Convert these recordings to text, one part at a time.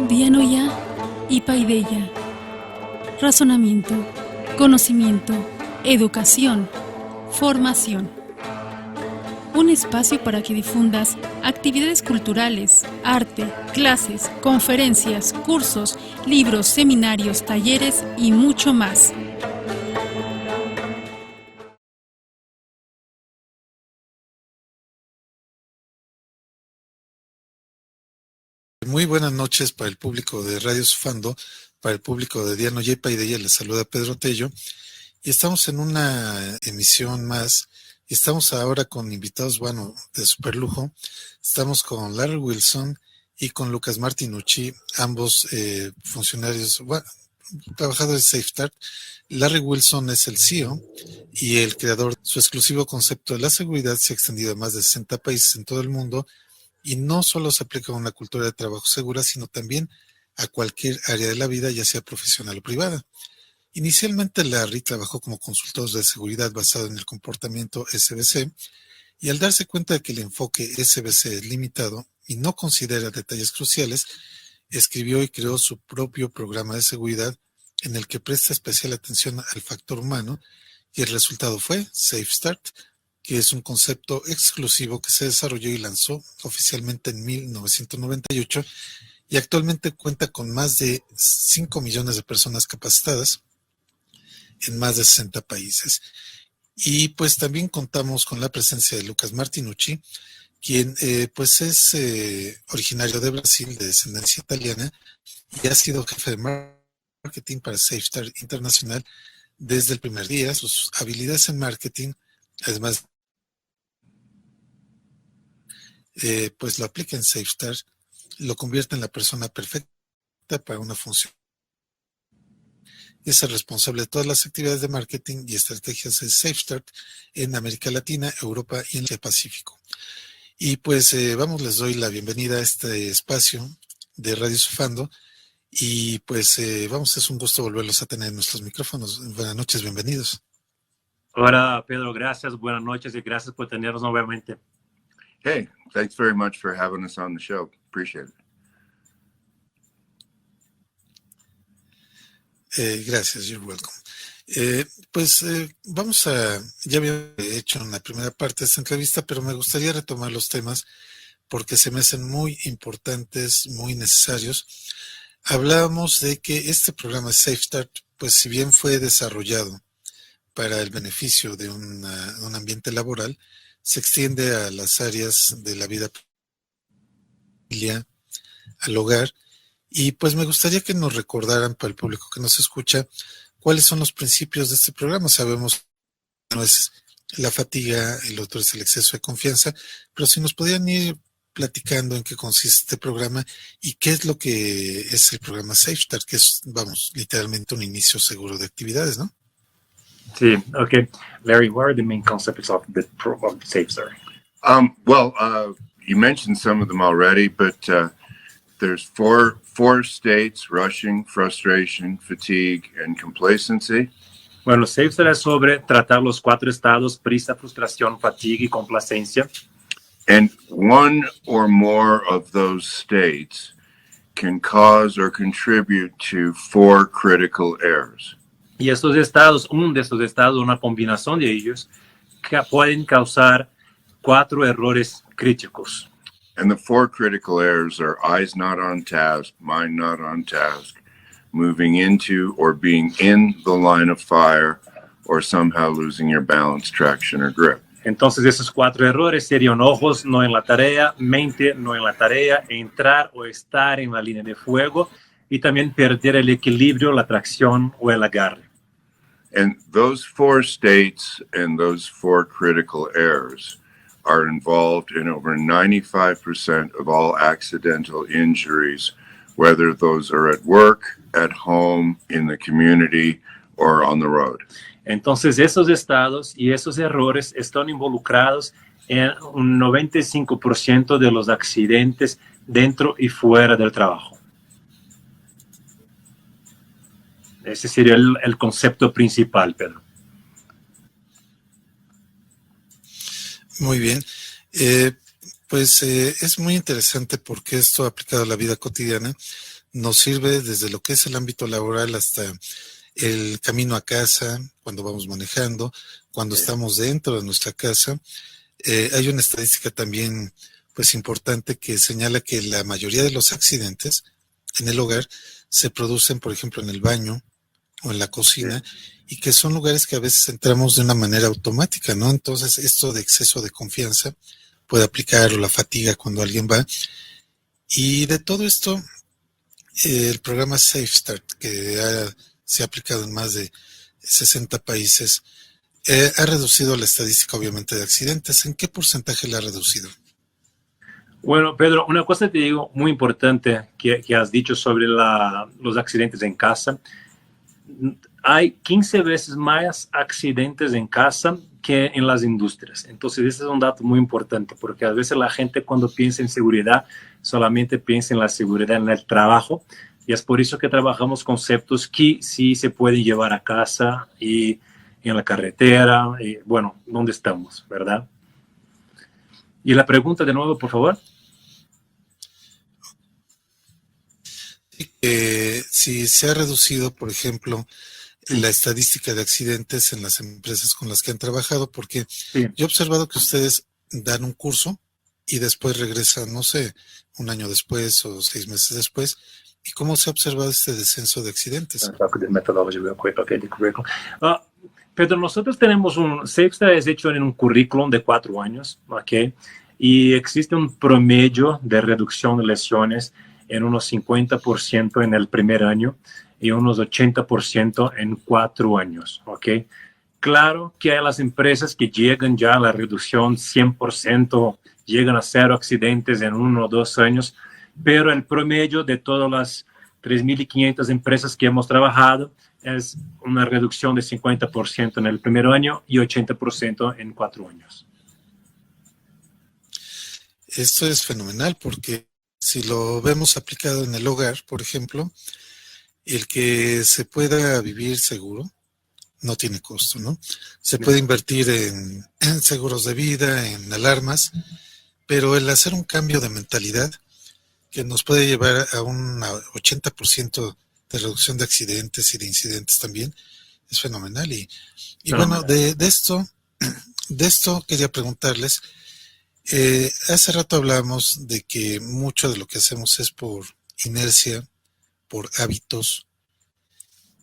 Dianoya y Paideya. Razonamiento, conocimiento, educación, formación. Un espacio para que difundas actividades culturales, arte, clases, conferencias, cursos, libros, seminarios, talleres y mucho más. Muy buenas noches para el público de Radio Sufando, para el público de Dianoya y Paideya. Les saluda Pedro Tello y estamos en una emisión más y estamos ahora con invitados, bueno, de super lujo. Estamos con Larry Wilson y con Lucas Martinucci, ambos funcionarios, bueno, trabajadores de SafeStart. Larry Wilson es el CEO y el creador. Su exclusivo concepto de la seguridad se ha extendido a más de 60 países en todo el mundo. Y no solo se aplica a una cultura de trabajo segura, sino también a cualquier área de la vida, ya sea profesional o privada. Inicialmente Larry trabajó como consultor de seguridad basado en el comportamiento SBC, y al darse cuenta de que el enfoque SBC es limitado y no considera detalles cruciales, escribió y creó su propio programa de seguridad en el que presta especial atención al factor humano, y el resultado fue SafeStart, que es un concepto exclusivo que se desarrolló y lanzó oficialmente en 1998 y actualmente cuenta con más de 5 millones de personas capacitadas en más de 60 países. Y pues también contamos con la presencia de Lucas Martinucci, quien pues es originario de Brasil, de descendencia italiana, y ha sido jefe de marketing para SafeStart Internacional desde el primer día. Sus habilidades en marketing, además pues lo aplica en SafeStart, lo convierte en la persona perfecta para una función. Es el responsable de todas las actividades de marketing y estrategias de SafeStart en América Latina, Europa y en el Pacífico. Y pues vamos, les doy la bienvenida a este espacio de Radio Sufando. Y pues vamos, es un gusto volverlos a tener en nuestros micrófonos. Buenas noches, bienvenidos. Hola Pedro, gracias, buenas noches y gracias por tenernos nuevamente. Hey, thanks very much for having us on the show. Appreciate it. Gracias, you're welcome. Vamos a, ya había hecho una primera parte de esta entrevista, pero me gustaría retomar los temas porque se me hacen muy importantes, muy necesarios. Hablábamos de que este programa SafeStart, pues si bien fue desarrollado para el beneficio de un ambiente laboral, se extiende a las áreas de la vida familiar, al hogar, y pues me gustaría que nos recordaran para el público que nos escucha cuáles son los principios de este programa. Sabemos que no es la fatiga, el otro es el exceso de confianza, pero si nos podían ir platicando en qué consiste este programa y qué es lo que es el programa SafeStart, que es, vamos, literalmente un inicio seguro de actividades, ¿no? Sí, okay. Larry, what are the main concepts of the SafeStart? You mentioned some of them already, but there's four states: rushing, frustration, fatigue, and complacency. Bueno, SafeStart es sobre tratar los 4 estados: prisa, frustración, fatiga y complacencia. And one or more of those states can cause or contribute to 4 critical errors. Y estos estados, uno de estos estados, una combinación de ellos, que pueden causar 4 errores críticos. And the 4 critical errors are eyes not on task, mind not on task, moving into or being in the line of fire, or somehow losing your balance, traction, or grip. Entonces esos 4 errores serían ojos no en la tarea, mente no en la tarea, entrar o estar en la línea de fuego y también perder el equilibrio, la tracción o el agarre. And those 4 states and those 4 critical errors are involved in over 95% of all accidental injuries, whether those are at work, at home, in the community, or on the road. Entonces esos estados y esos errores están involucrados en un 95% de los accidentes dentro y fuera del trabajo. Ese sería el concepto principal, Pedro. Muy bien. Pues es muy interesante porque esto aplicado a la vida cotidiana nos sirve desde lo que es el ámbito laboral hasta el camino a casa, cuando vamos manejando, cuando estamos dentro de nuestra casa. Hay una estadística también pues importante que señala que la mayoría de los accidentes en el hogar se producen, por ejemplo, en el baño o en la cocina, y que son lugares que a veces entramos de una manera automática, ¿no? Entonces, esto de exceso de confianza puede aplicar, o la fatiga cuando alguien va. Y de todo esto, el programa Safe Start, que se ha aplicado en más de 60 países, ha reducido la estadística, obviamente, de accidentes. ¿En qué porcentaje la ha reducido? Bueno, Pedro, una cosa te digo muy importante que has dicho sobre los accidentes en casa. Hay 15 veces más accidentes en casa que en las industrias. Entonces, ese es un dato muy importante, porque a veces la gente cuando piensa en seguridad solamente piensa en la seguridad en el trabajo, y es por eso que trabajamos conceptos que sí se pueden llevar a casa y en la carretera, y bueno, ¿dónde estamos, verdad? Y la pregunta de nuevo, por favor. Si se ha reducido, por ejemplo, la estadística de accidentes en las empresas con las que han trabajado, porque Sí. yo he observado que ustedes dan un curso y después regresan, no sé, un año después o 6 meses después. ¿Y cómo se ha observado este descenso de accidentes? Pedro, nosotros tenemos SafeStart es hecho en un currículum de 4 años, ¿ok? Y existe un promedio de reducción de lesiones en unos 50% en el primer año y unos 80% en 4 años, ¿ok? Claro que hay las empresas que llegan ya a la reducción 100%, llegan a 0 accidentes en 1 o 2 años, pero el promedio de todas las 3.500 empresas que hemos trabajado es una reducción de 50% en el primer año y 80% en 4 años. Esto es fenomenal porque si lo vemos aplicado en el hogar, por ejemplo, el que se pueda vivir seguro no tiene costo, ¿no? Se puede invertir en seguros de vida, en alarmas, pero el hacer un cambio de mentalidad que nos puede llevar a un 80% de reducción de accidentes y de incidentes también es fenomenal. Y bueno, de esto quería preguntarles, hace rato hablamos de que mucho de lo que hacemos es por inercia, por hábitos.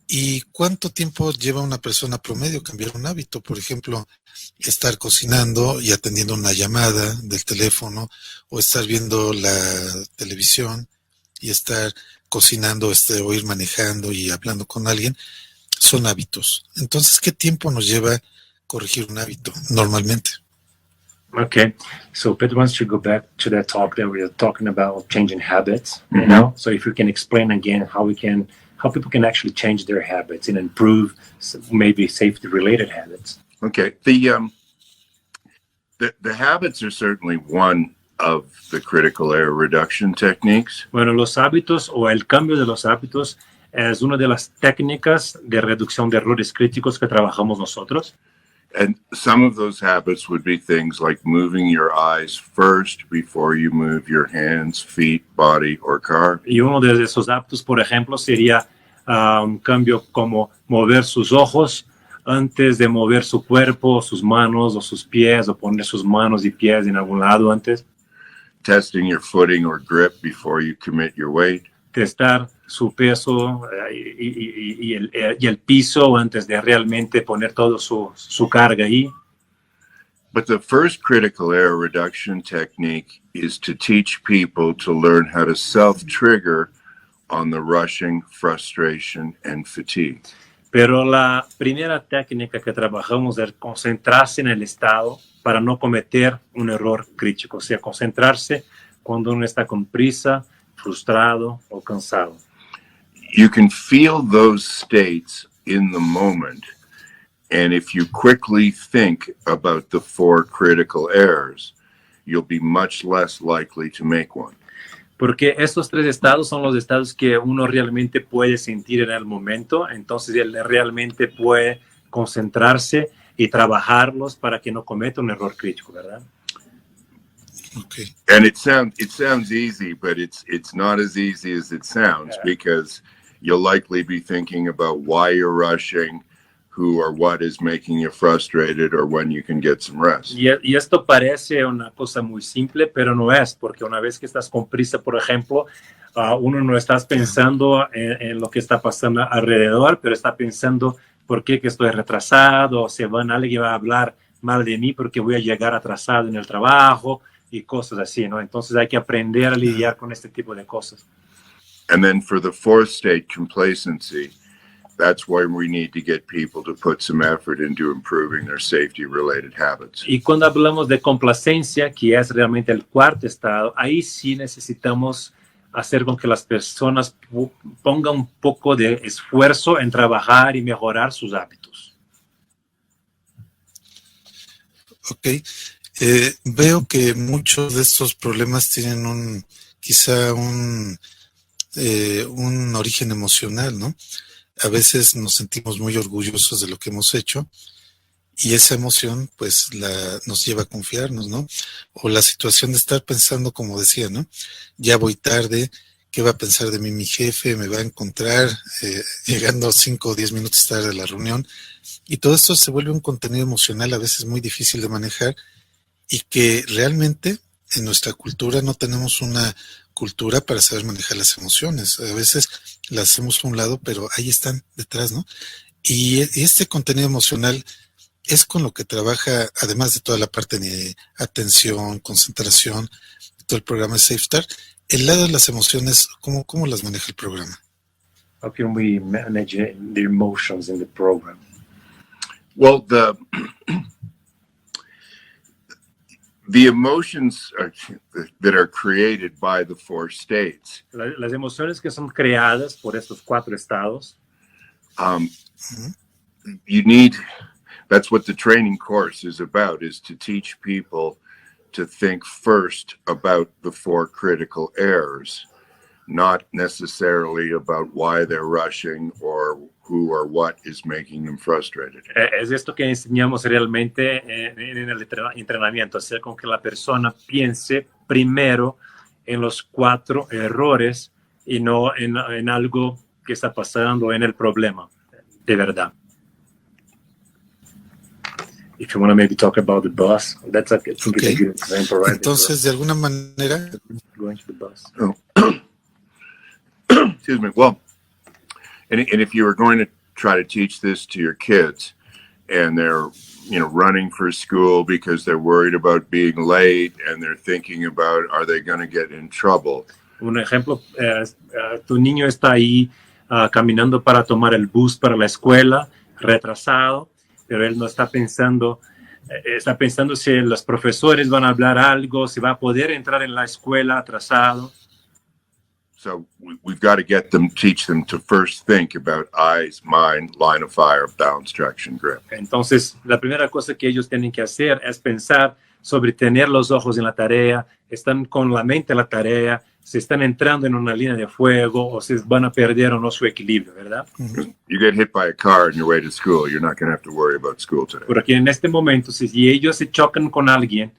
¿Y cuánto tiempo lleva una persona promedio cambiar un hábito? Por ejemplo, estar cocinando y atendiendo una llamada del teléfono, o estar viendo la televisión y estar cocinando, o ir manejando y hablando con alguien, son hábitos. Entonces, ¿qué tiempo nos lleva corregir un hábito normalmente? Okay, so Pedro wants to go back to that talk that we were talking about changing habits, you know? So if you can explain again how people can actually change their habits and improve maybe safety-related habits. Okay, the habits are certainly one of the critical error reduction techniques. Bueno, los hábitos o el cambio de los hábitos es una de las técnicas de reducción de errores críticos que trabajamos nosotros. And some of those habits would be things like moving your eyes first before you move your hands, feet, body, or car. Y uno de esos hábitos, por ejemplo, sería un cambio como mover sus ojos antes de mover su cuerpo, sus manos o sus pies, o poner sus manos y pies en algún lado antes. Testing your footing or grip before you commit your weight. Testar su peso y el piso antes de realmente poner toda su carga ahí. But the first critical error reduction technique is to teach people to learn how to self-trigger on the rushing, frustration, and fatigue. Pero la primera técnica que trabajamos es concentrarse en el estado para no cometer un error crítico, o sea, concentrarse cuando uno está con prisa, frustrado o cansado. You can feel those states in the moment, and if you quickly think about the 4 critical errors, you'll be much less likely to make one. Porque estos 3 estados son los estados que uno realmente puede sentir en el momento, entonces él realmente puede concentrarse y trabajarlos para que no cometa un error crítico, ¿verdad? Okay. And it sounds easy, but it's not as easy as it sounds, because you'll likely be thinking about why you're rushing, who or what is making you frustrated, or when you can get some rest. Y esto parece una cosa muy simple, pero no es, porque una vez que estás con prisa, por ejemplo, uno no estás pensando en lo que está pasando alrededor, pero está pensando por qué que estoy retrasado, o si alguien va a hablar mal de mí porque voy a llegar atrasado en el trabajo y cosas así, ¿no? Entonces hay que aprender a lidiar con este tipo de cosas. And then for the fourth state, complacency, that's why we need to get people to put some effort into improving their safety-related habits. Y cuando hablamos de complacencia, que es realmente el cuarto estado, ahí sí necesitamos hacer con que las personas pongan un poco de esfuerzo en trabajar y mejorar sus hábitos. Ok. Veo que muchos de estos problemas tienen quizá un origen emocional, ¿no? A veces nos sentimos muy orgullosos de lo que hemos hecho y esa emoción pues nos lleva a confiarnos, ¿no? O la situación de estar pensando, como decía, ¿no? Ya voy tarde, ¿qué va a pensar de mí mi jefe? ¿Me va a encontrar llegando 5 o 10 minutos tarde a la reunión? Y todo esto se vuelve un contenido emocional a veces muy difícil de manejar y que realmente en nuestra cultura no tenemos una cultura para saber manejar las emociones. A veces las hacemos a un lado, pero ahí están detrás, ¿no? Y este contenido emocional es con lo que trabaja, además de toda la parte de atención, concentración, todo el programa de SafeStart. El lado de las emociones, ¿cómo las maneja el programa? How can we manage the emotions in the program? Well, the emotions that are created by the four states, Las emociones que son creadas por estos 4 estados, that's what the training course is about, is to teach people to think first about the 4 critical errors, not necessarily about why they're rushing or who or what is making them frustrated. Es esto que enseñamos realmente en el entrenamiento, hacer con que la persona piense primero en los 4 errores y no en algo que está pasando en el problema, de verdad. If you want to maybe talk about the bus, that's a good example, right? Entonces, de alguna manera... Going to the bus. Oh. Excuse me. Well, and if you were going to try to teach this to your kids and they're, running for school because they're worried about being late and they're thinking about, are they going to get in trouble? Un ejemplo, tu niño está ahí caminando para tomar el bus para la escuela, retrasado, pero él no está pensando si los profesores van a hablar algo, si va a poder entrar en la escuela atrasado. So we've got to teach them to first think about eyes, mind, line of fire, balance, traction, grip. Entonces, la primera cosa que ellos tienen que hacer es pensar sobre tener los ojos en la tarea, están con la mente en la tarea, si están entrando en una línea de fuego o si van a perder o no su equilibrio, ¿verdad? You get hit by a car on your way to school, you're not going to have to worry about school today. Porque en este momento, si ellos se chocan con alguien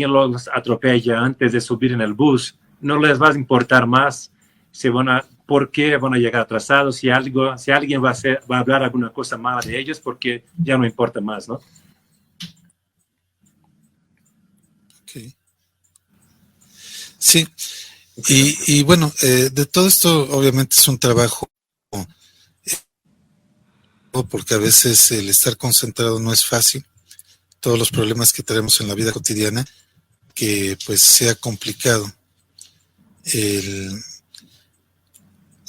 los atropella antes de subir en el bus, no les va a importar más por qué van a llegar atrasados, si alguien va a hablar alguna cosa mala de ellos, porque ya no importa más, ¿no? Okay. Sí, y bueno, de todo esto obviamente es un trabajo, porque a veces el estar concentrado no es fácil, todos los problemas que tenemos en la vida cotidiana, que pues sea complicado.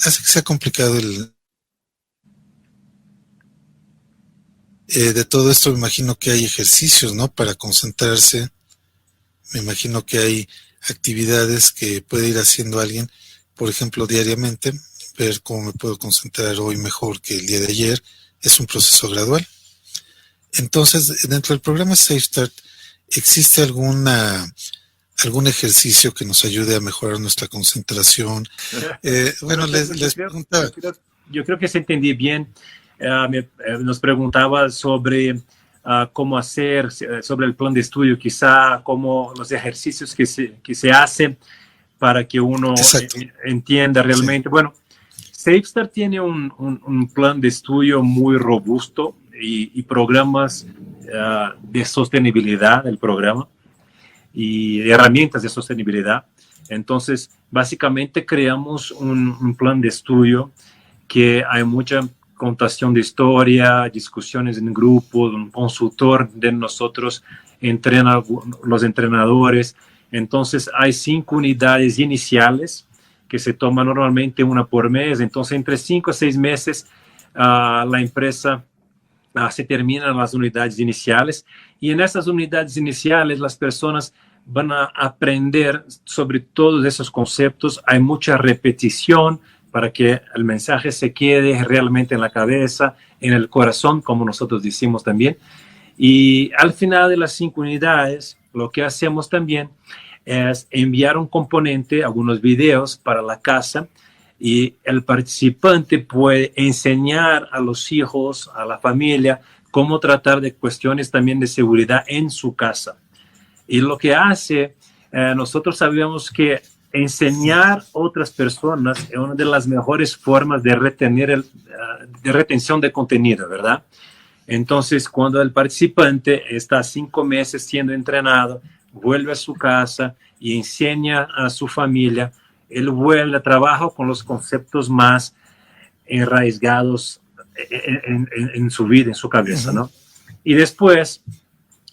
Hace que sea complicado de todo esto. Me imagino que hay ejercicios, ¿no? Para concentrarse. Me imagino que hay actividades que puede ir haciendo alguien, por ejemplo, diariamente, ver cómo me puedo concentrar hoy mejor que el día de ayer. Es un proceso gradual. Entonces, dentro del programa SafeStart, ¿existe algún ejercicio que nos ayude a mejorar nuestra concentración? Bueno, les preguntaba. Yo creo que se entendí bien. Nos preguntaba sobre cómo hacer, sobre el plan de estudio quizá, cómo los ejercicios que se hacen para que uno entienda realmente. Sí. Bueno, SafeStart tiene un plan de estudio muy robusto y programas de sostenibilidad del programa y herramientas de sostenibilidad. Entonces, básicamente creamos un plan de estudio que hay mucha contación de historia, discusiones en grupo, un consultor de nosotros entrena los entrenadores. Entonces, hay 5 unidades iniciales que se toman normalmente una por mes. Entonces, entre 5 a 6 meses, la empresa se terminan las unidades iniciales. Y en esas unidades iniciales, las personas van a aprender sobre todos esos conceptos. Hay mucha repetición para que el mensaje se quede realmente en la cabeza, en el corazón, como nosotros decimos también. Y al final de las 5 unidades, lo que hacemos también es enviar un componente, algunos videos para la casa, y el participante puede enseñar a los hijos, a la familia, cómo tratar de cuestiones también de seguridad en su casa. Y lo que hace, nosotros sabemos que enseñar a otras personas es una de las mejores formas de retención de contenido, ¿verdad? Entonces, cuando el participante está 5 meses siendo entrenado, vuelve a su casa y enseña a su familia, él vuelve a trabajar con los conceptos más enraizados en su vida, en su cabeza, ¿no? Y después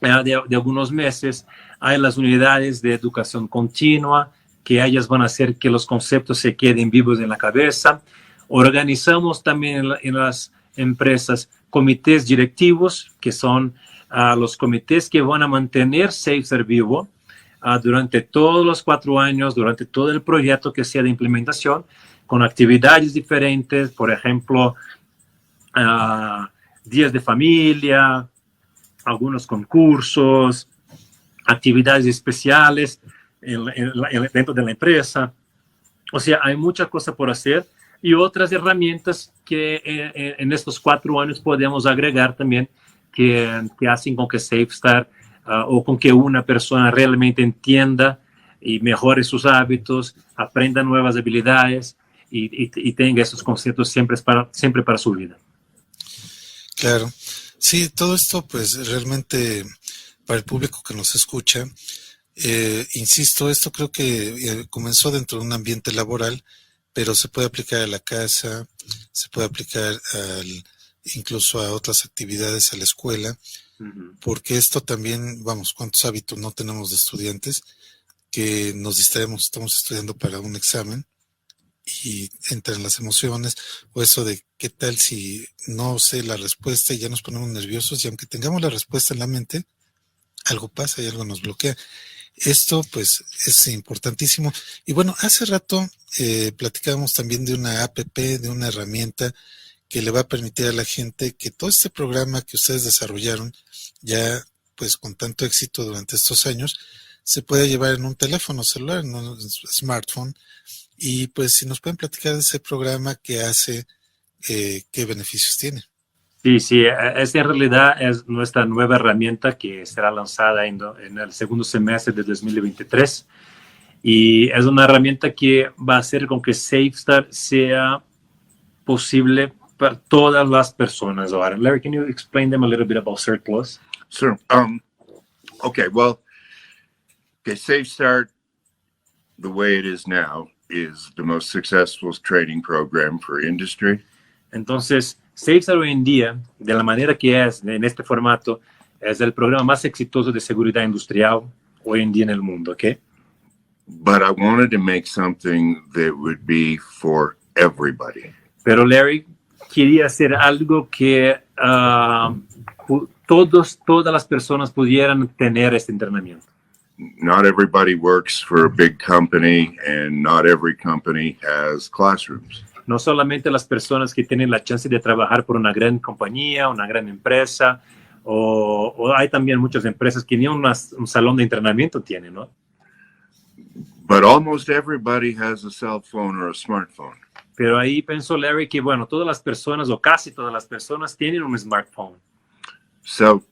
de algunos meses hay las unidades de educación continua, que ellas van a hacer que los conceptos se queden vivos en la cabeza. Organizamos también en las empresas comités directivos, que son los comités que van a mantener SafeStart vivo durante todos los 4 años, durante todo el proyecto que sea de implementación, con actividades diferentes, por ejemplo, días de familia, algunos concursos, actividades especiales dentro de la empresa. O sea, hay mucha cosa por hacer y otras herramientas que en estos 4 años podemos agregar también que hacen con que SafeStart o con que una persona realmente entienda y mejore sus hábitos, aprenda nuevas habilidades y tenga esos conceptos siempre para su vida. Claro. Sí, todo esto pues realmente para el público que nos escucha, insisto, esto creo que comenzó dentro de un ambiente laboral, pero se puede aplicar a la casa, se puede aplicar incluso a otras actividades, a la escuela, porque esto también, vamos, cuántos hábitos no tenemos de estudiantes que nos distraemos, estamos estudiando para un examen y entran las emociones, o eso de qué tal si no sé la respuesta y ya nos ponemos nerviosos, y aunque tengamos la respuesta en la mente, algo pasa y algo nos bloquea. Esto pues es importantísimo. Y bueno, hace rato platicábamos también de una app, de una herramienta que le va a permitir a la gente que todo este programa que ustedes desarrollaron ya pues con tanto éxito durante estos años se puede llevar en un teléfono celular, en un smartphone. Y pues si nos pueden platicar de ese programa, qué hace, qué beneficios tiene. Sí, esta en realidad es nuestra nueva herramienta que será lanzada en el segundo semestre de 2023 y es una herramienta que va a hacer con que SafeStart sea posible para todas las personas ahora. Larry, can you explain them a little bit about CERT Plus? Sure. Okay, well, SafeStart, the way it is now, is the most successful training program for industry. Entonces, SafeStart hoy en día, de la manera que es, en este formato, es el programa más exitoso de seguridad industrial hoy en día en el mundo, ¿ok? But I wanted to make something that would be for everybody. Pero Larry quería hacer algo que todas las personas pudieran tener este entrenamiento. Not everybody works for a big company and not every company has classrooms. No solamente las personas que tienen la chance de trabajar por una gran compañía, una gran empresa, o hay también muchas empresas que ni un salón de entrenamiento tienen, ¿no? But almost everybody has a cell phone or a smartphone. Pero ahí pensó Larry que, bueno, todas las personas o casi todas las personas tienen un smartphone. So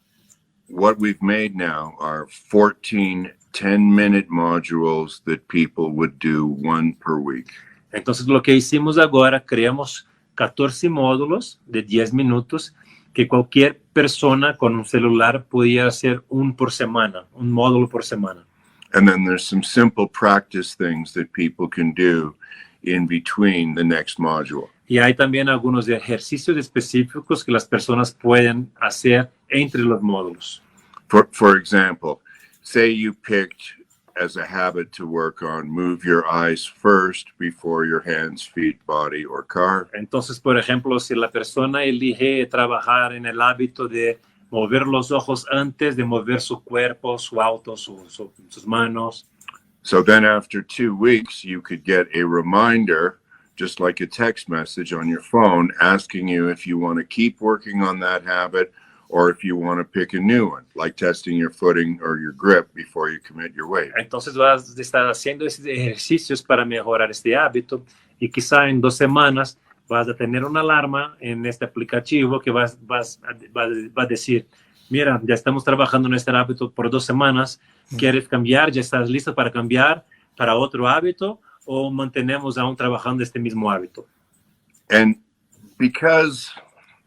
what we've made now are 14 10-minute modules that people would do one per week. Entonces, lo que hicimos agora, creamos 14 módulos de 10 minutos que cualquier persona con un celular podía hacer un módulo por semana. And then there's some simple practice things that people can do in between the next module. Y hay también algunos ejercicios específicos que las personas pueden hacer entre los módulos. For example, say you picked as a habit to work on move your eyes first before your hands, feet, body, or car. Entonces, por ejemplo, si la persona elige trabajar en el hábito de mover los ojos antes de mover su cuerpo, su auto, sus manos. So then after 2 weeks, you could get a reminder, just like a text message on your phone, asking you if you want to keep working on that habit or if you want to pick a new one, like testing your footing or your grip before you commit your weight. Entonces vas a estar haciendo esos ejercicios para mejorar este hábito y quizá en 2 semanas vas a tener una alarma en este aplicativo que va a decir, mira, ya estamos trabajando en este hábito por 2 semanas, ¿quieres cambiar? ¿Ya estás listo para cambiar para otro hábito o mantenemos aún trabajando este mismo hábito? And because,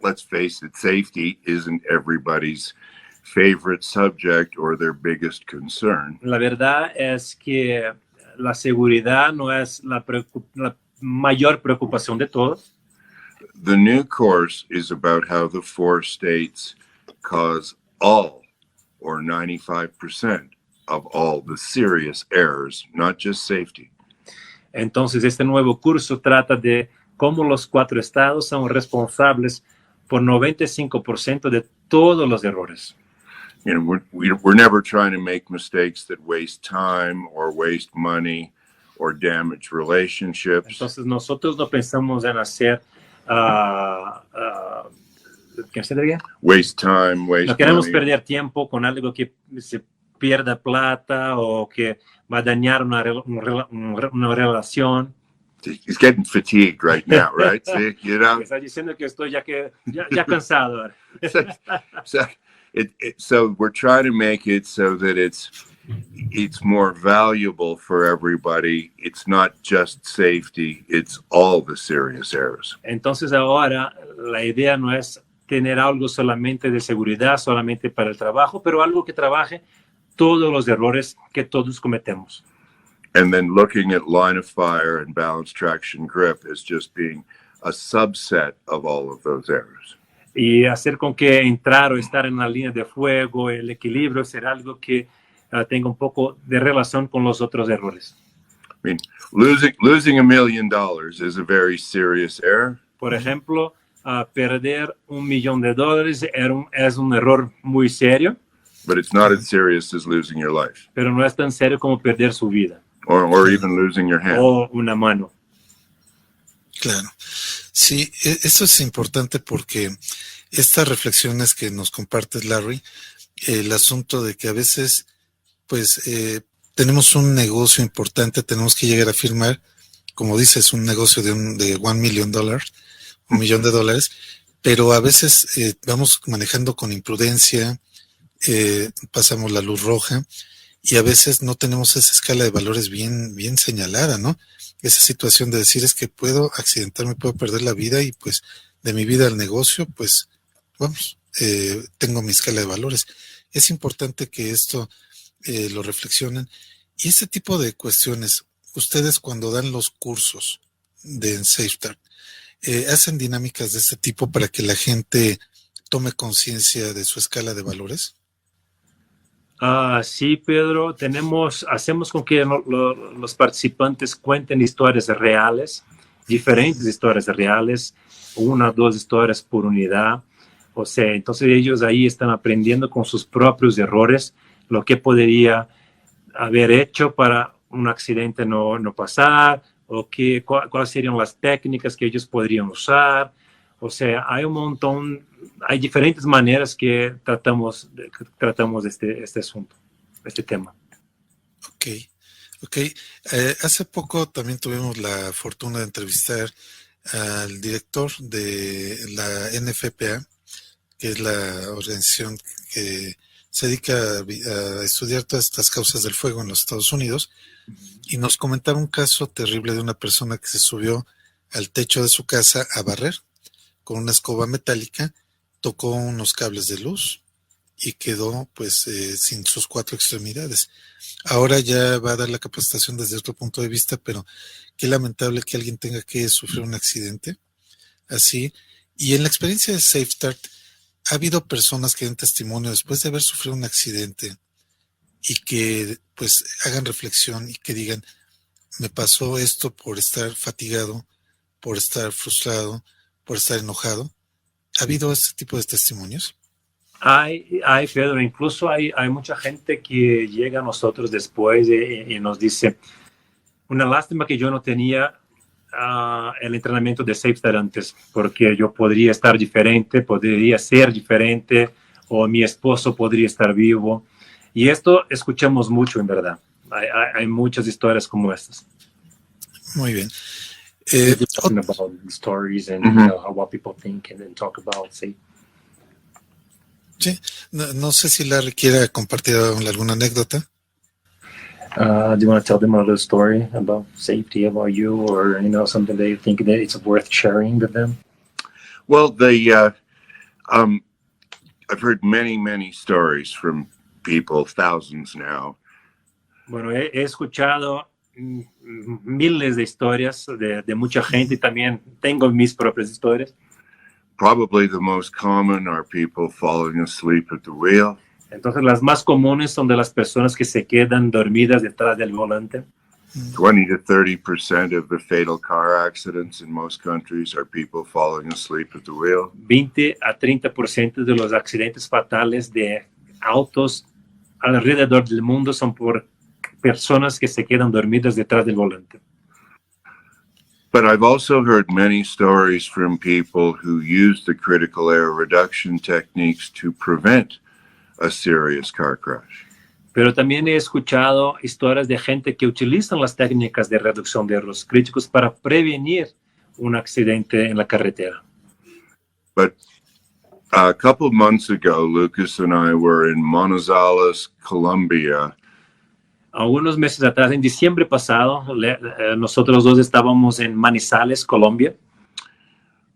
let's face it, safety isn't everybody's favorite subject or their biggest concern. La verdad es que la seguridad no es la mayor preocupación de todos. The new course is about how the 4 states cause all or 95% of all the serious errors, not just safety. Entonces, este nuevo curso trata de cómo los 4 estados son responsables por 95% de todos los errores. You know, we're never trying to make mistakes that waste time or waste money or damage relationships. Entonces, nosotros no pensamos en hacer ¿qué se diría? Waste time, waste No queremos money. perder tiempo con algo que se pierda plata o que va a dañar una relación. He's getting fatigued right now, right? See, you know. Me está diciendo que estoy ya cansado. So we're trying to make it so that it's more valuable for everybody. It's not just safety, it's all the serious errors. Entonces ahora la idea no es tener algo solamente de seguridad, solamente para el trabajo, pero algo que trabaje todos los errores que todos cometemos. And then looking at line of fire and balanced traction grip as just being a subset of all of those errors. Y hacer con que entrar o estar en la línea de fuego, el equilibrio, será algo que tenga un poco de relación con los otros errores. I mean, losing $1 million is a very serious error. Por ejemplo, perder $1 millón es un error muy serio, But it's not as serious as losing your life pero no es tan serio como perder su vida or even losing your hand. o una mano. Claro. Sí, eso es importante porque estas reflexiones que nos compartes, Larry, el asunto de que a veces, pues, tenemos un negocio importante, tenemos que llegar a firmar, como dices, un negocio de $1 million, $1 millón, pero a veces vamos manejando con imprudencia, pasamos la luz roja y a veces no tenemos esa escala de valores bien señalada, ¿no? Esa situación de decir es que puedo accidentarme, puedo perder la vida y pues de mi vida al negocio, pues vamos, tengo mi escala de valores. Es importante que esto lo reflexionen. Y este tipo de cuestiones, ustedes cuando dan los cursos en SafeStart, ¿hacen dinámicas de este tipo para que la gente tome conciencia de su escala de valores? Sí, Pedro, hacemos con que los participantes cuenten historias reales, diferentes historias reales, 1 o 2 historias por unidad. O sea, entonces ellos ahí están aprendiendo con sus propios errores lo que podría haber hecho para un accidente no pasar, o cuáles serían las técnicas que ellos podrían usar. O sea, hay diferentes maneras que tratamos este asunto, este tema. Ok. Hace poco también tuvimos la fortuna de entrevistar al director de la NFPA, que es la organización que se dedica a estudiar todas estas causas del fuego en los Estados Unidos, y nos comentaba un caso terrible de una persona que se subió al techo de su casa a barrer con una escoba metálica, tocó unos cables de luz y quedó pues sin sus 4 extremidades. Ahora ya va a dar la capacitación desde otro punto de vista, pero qué lamentable que alguien tenga que sufrir un accidente así. Y en la experiencia de Safe Start, ha habido personas que den testimonio después de haber sufrido un accidente y que pues hagan reflexión y que digan, me pasó esto por estar fatigado, por estar frustrado, por estar enojado. ¿Ha habido este tipo de testimonios? Hay, Pedro, incluso hay mucha gente que llega a nosotros después y nos dice, una lástima que yo no tenía el entrenamiento de SafeStart antes, porque yo podría estar diferente, podría ser diferente, o mi esposo podría estar vivo. Y esto escuchamos mucho, en verdad. Hay muchas historias como estas. Muy bien. Talking about stories and you know, what people think and then talk about safety. Sí, no sé si Larry quiera compartir alguna anécdota. Do you want to tell them a little story about safety, about you, or you know something that you think that it's worth sharing with them? Well, I've heard many stories from people, thousands now. Bueno, he escuchado miles de historias de mucha gente y también tengo mis propias historias. Probably the most common are people falling asleep at the wheel. Entonces, las más comunes son de las personas que se quedan dormidas detrás del volante. 20 to 30% of the fatal car accidents in most countries are people falling asleep at the wheel. 20 a 30% de los accidentes fatales de autos alrededor del mundo son por personas que se quedan dormidas detrás del volante. But I've also heard many stories from people who use the critical error reduction techniques to prevent a serious car crash. Pero también he escuchado historias de gente que utilizan las técnicas de reducción de errores críticos para prevenir un accidente en la carretera. But a couple of months ago, Lucas and I were in Manizales, Colombia. Algunos meses atrás, en diciembre pasado, nosotros dos estábamos en Manizales, Colombia.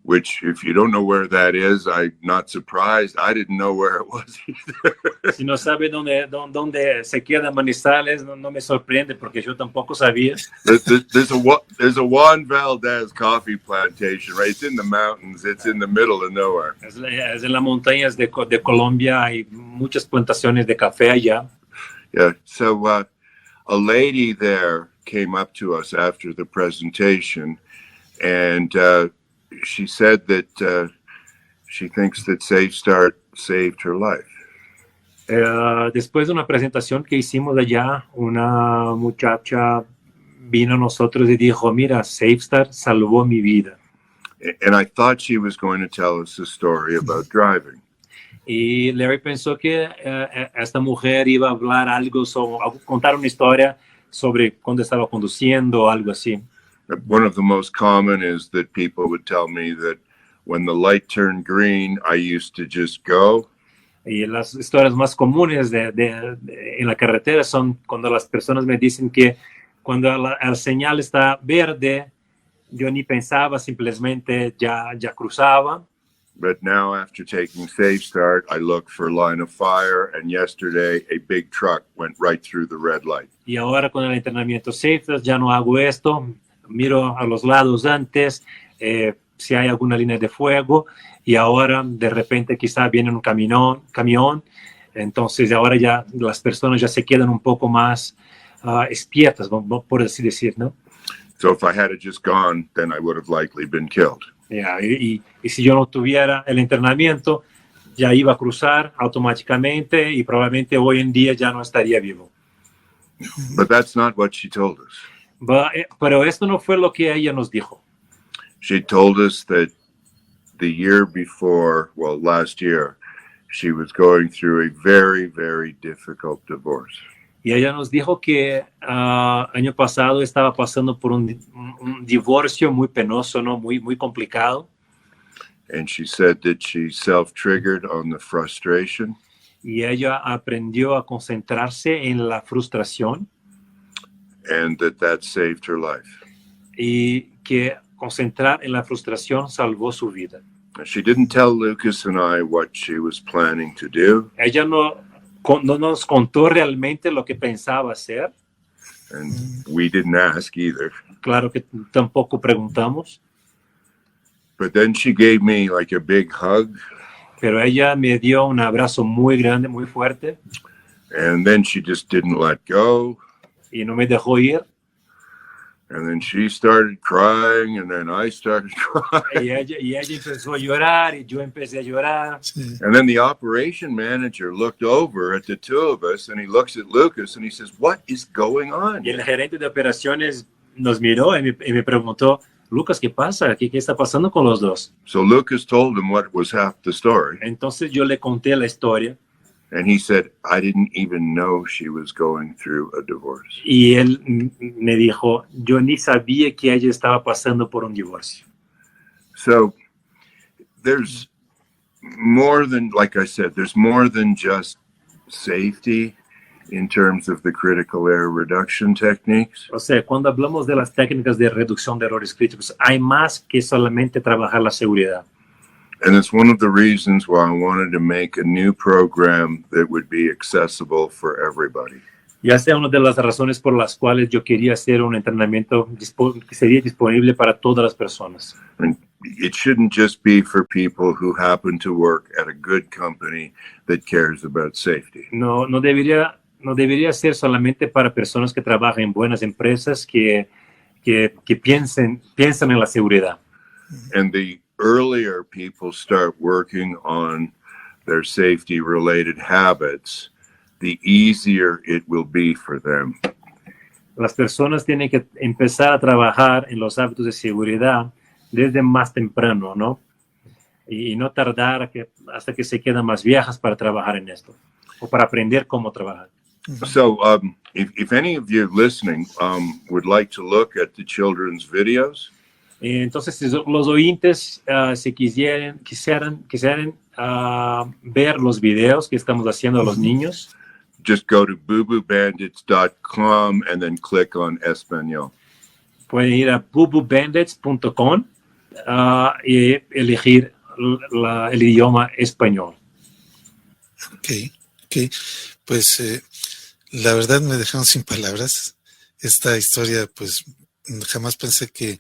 Which, if you don't know where that is, I'm not surprised. I didn't know where it was either. Si no sabe dónde se queda Manizales, no me sorprende porque yo tampoco sabía. There's a Juan Valdez coffee plantation, right? It's in the mountains. It's in the middle of nowhere. Es en las montañas de Colombia. Hay muchas plantaciones de café allá. Yeah. So a lady there came up to us after the presentation, and she said that she thinks that Safe Start saved her life. Después de una presentación que hicimos allá, una muchacha vino a nosotros y dijo, mira, Safe Start salvó mi vida. And I thought she was going to tell us a story about driving. Y Larry pensó que esta mujer iba a hablar algo, contar una historia sobre cuando estaba conduciendo o algo así. One of the most common is that people would tell me that when the light turned green, I used to just go. Y las historias más comunes en la carretera son cuando las personas me dicen que cuando la señal está verde, yo ni pensaba, simplemente ya cruzaba. But now after taking Safe Start, I look for line of fire, and yesterday a big truck went right through the red light. Y ahora con el entrenamiento Safe Start ya no hago esto. Miro a los lados antes, si hay alguna línea de fuego, y ahora de repente quizá viene un camión, entonces ahora ya las personas ya se quedan un poco más despiertas, por así decir, ¿no? So if I had just gone, then I would have likely been killed. Yeah, y si yo no tuviera el entrenamiento, ya iba a cruzar automáticamente y probablemente hoy en día ya no estaría vivo. But that's not what she told us. Pero esto no fue lo que ella nos dijo. She told us that the year before, well, last year, she was going through a very, very difficult divorce. Y ella nos dijo que año pasado estaba pasando por un divorcio muy penoso, ¿no? Muy complicado. And she said that she self-triggered on the frustration. y ella aprendió a concentrarse en la frustración and that saved her life. y que concentrar en la frustración salvó su vida. She didn't tell Lucas and I what she was planning to do, Ella no nos contó realmente lo que pensaba hacer. and we didn't ask either. Claro que tampoco preguntamos, But then she gave me like a big hug, pero ella me dio un abrazo muy grande, muy fuerte, and then she just didn't let go. y no me dejó ir. And then she started crying, and then I started crying. Y ella empezó a llorar y yo empecé a llorar. Sí. And then the operation manager looked over at the two of us, and he looks at Lucas, and he says, "What is going on?" Y el gerente de operaciones nos miró y me preguntó, Lucas, ¿qué pasa? ¿Qué está pasando con los dos? So Lucas told him what was half the story, Entonces yo le conté la historia and he said, "I didn't even know she was going through a divorce." y él me dijo, yo ni sabía que ella estaba pasando por un divorcio. So there's more than, like I said, there's more than just safety in terms of the critical error reduction techniques. O sea, cuando hablamos de las técnicas de reducción de errores críticos, hay más que solamente trabajar la seguridad. And it's one of the reasons why I wanted to make a new program that would be accessible for everybody. Ya sea una de las razones por las cuales yo quería hacer un entrenamiento que sería disponible para todas las personas. And it shouldn't just be for people who happen to work at a good company that cares about safety. No debería ser solamente para personas que trabajan en buenas empresas que piensan en la seguridad. And the earlier people start working on their safety related habits, the easier it will be for them. Las personas tienen que empezar a trabajar en los hábitos de seguridad desde más temprano, ¿no? Y no tardar hasta que se quedan más viejas para trabajar en esto o para aprender cómo trabajar. So if any of you listening would like to look at the children's videos, Entonces, si los oyentes si quisieran ver los videos que estamos haciendo a los niños, just go to boobobandits.com and then click on Espanol. pueden ir a bububandits.com y elegir el idioma español. Ok. Pues la verdad me dejaron sin palabras. Esta historia, pues jamás pensé que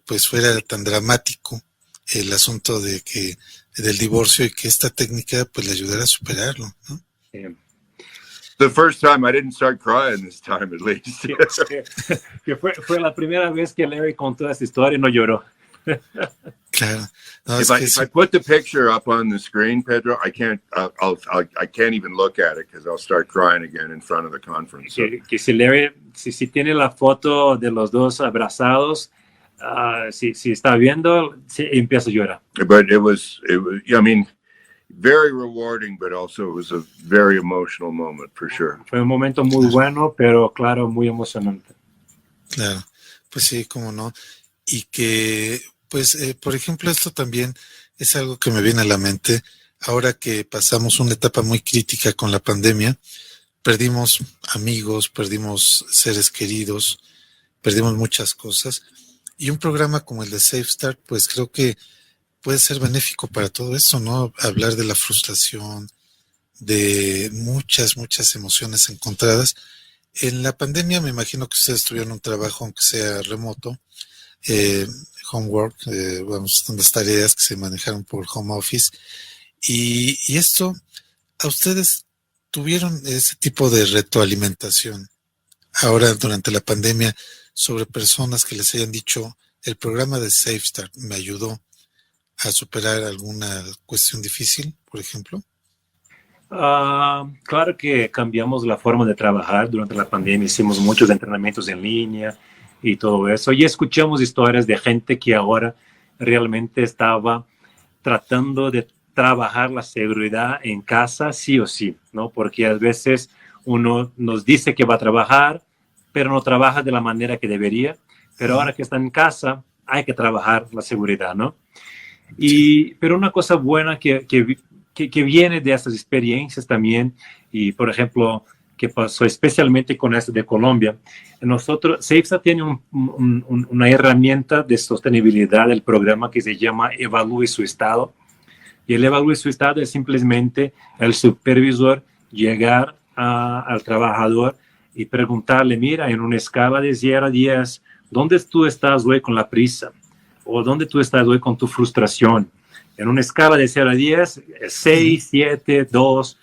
pues fuera tan dramático el asunto del divorcio y que esta técnica pues le ayudara a superarlo, ¿no? The first time I didn't start crying this time, at least. que fue la primera vez que Larry contó esta historia y no lloró. Claro. No, If I put the picture up on the screen, Pedro, I can't even look at it because I'll start crying again in front of the conference. So, Que si Larry, si tiene la foto de los dos abrazados, si está viendo, empieza a llorar. but it was, I mean, very rewarding, but also it was a very emotional moment for sure. Fue un momento muy bueno, pero claro, muy emocionante. Claro, pues sí, cómo no. Y que, pues, por ejemplo, esto también es algo que me viene a la mente. Ahora que pasamos una etapa muy crítica con la pandemia, perdimos amigos, perdimos seres queridos, perdimos muchas cosas. Y un programa como el de Safe Start, pues creo que puede ser benéfico para todo eso, ¿no? Hablar de la frustración, de muchas emociones encontradas. En la pandemia me imagino que ustedes tuvieron un trabajo, aunque sea remoto, homework, unas tareas que se manejaron por home office. Y esto, ¿a ustedes tuvieron ese tipo de retroalimentación ahora durante la pandemia sobre personas que les hayan dicho, el programa de Safe Start me ayudó a superar alguna cuestión difícil, por ejemplo? Claro que cambiamos la forma de trabajar durante la pandemia, hicimos muchos entrenamientos en línea y todo eso, y escuchamos historias de gente que ahora realmente estaba tratando de trabajar la seguridad en casa sí o sí, ¿no? Porque a veces uno nos dice que va a trabajar, pero no trabaja de la manera que debería, pero ahora que está en casa hay que trabajar la seguridad, ¿no? Pero una cosa buena que que viene de estas experiencias también, y por ejemplo, que pasó especialmente con este de Colombia, nosotros, SafeStart tiene una herramienta de sostenibilidad del programa que se llama Evalúe su Estado, y el Evalúe su Estado es simplemente el supervisor llegar al trabajador y preguntarle, mira, en una escala de 0 a 10, ¿dónde tú estás hoy con la prisa? ¿O dónde tú estás hoy con tu frustración? En una escala de 0 a 10, 6, 7, 2.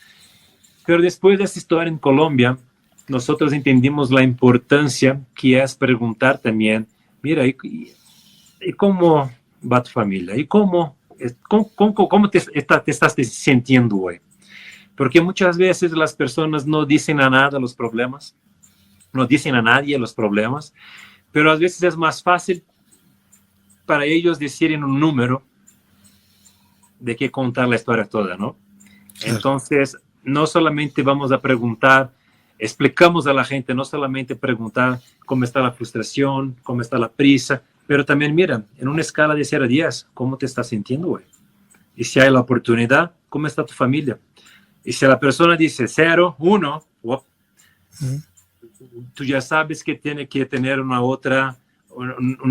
Pero después de esta historia en Colombia, nosotros entendimos la importancia que es preguntar también, mira, ¿y cómo va tu familia? ¿Y cómo te estás sintiendo hoy? Porque muchas veces las personas no dicen a nada los problemas, no dicen a nadie los problemas, pero a veces es más fácil para ellos decir en un número de que contar la historia toda, ¿no? Claro. Entonces, no solamente vamos a preguntar, explicamos a la gente, no solamente preguntar cómo está la frustración, cómo está la prisa, pero también, mira, en una escala de 0 a 10, ¿cómo te estás sintiendo hoy? Y si hay la oportunidad, ¿cómo está tu familia? Y si la persona dice 0, 1, tú ya sabes que tiene que tener un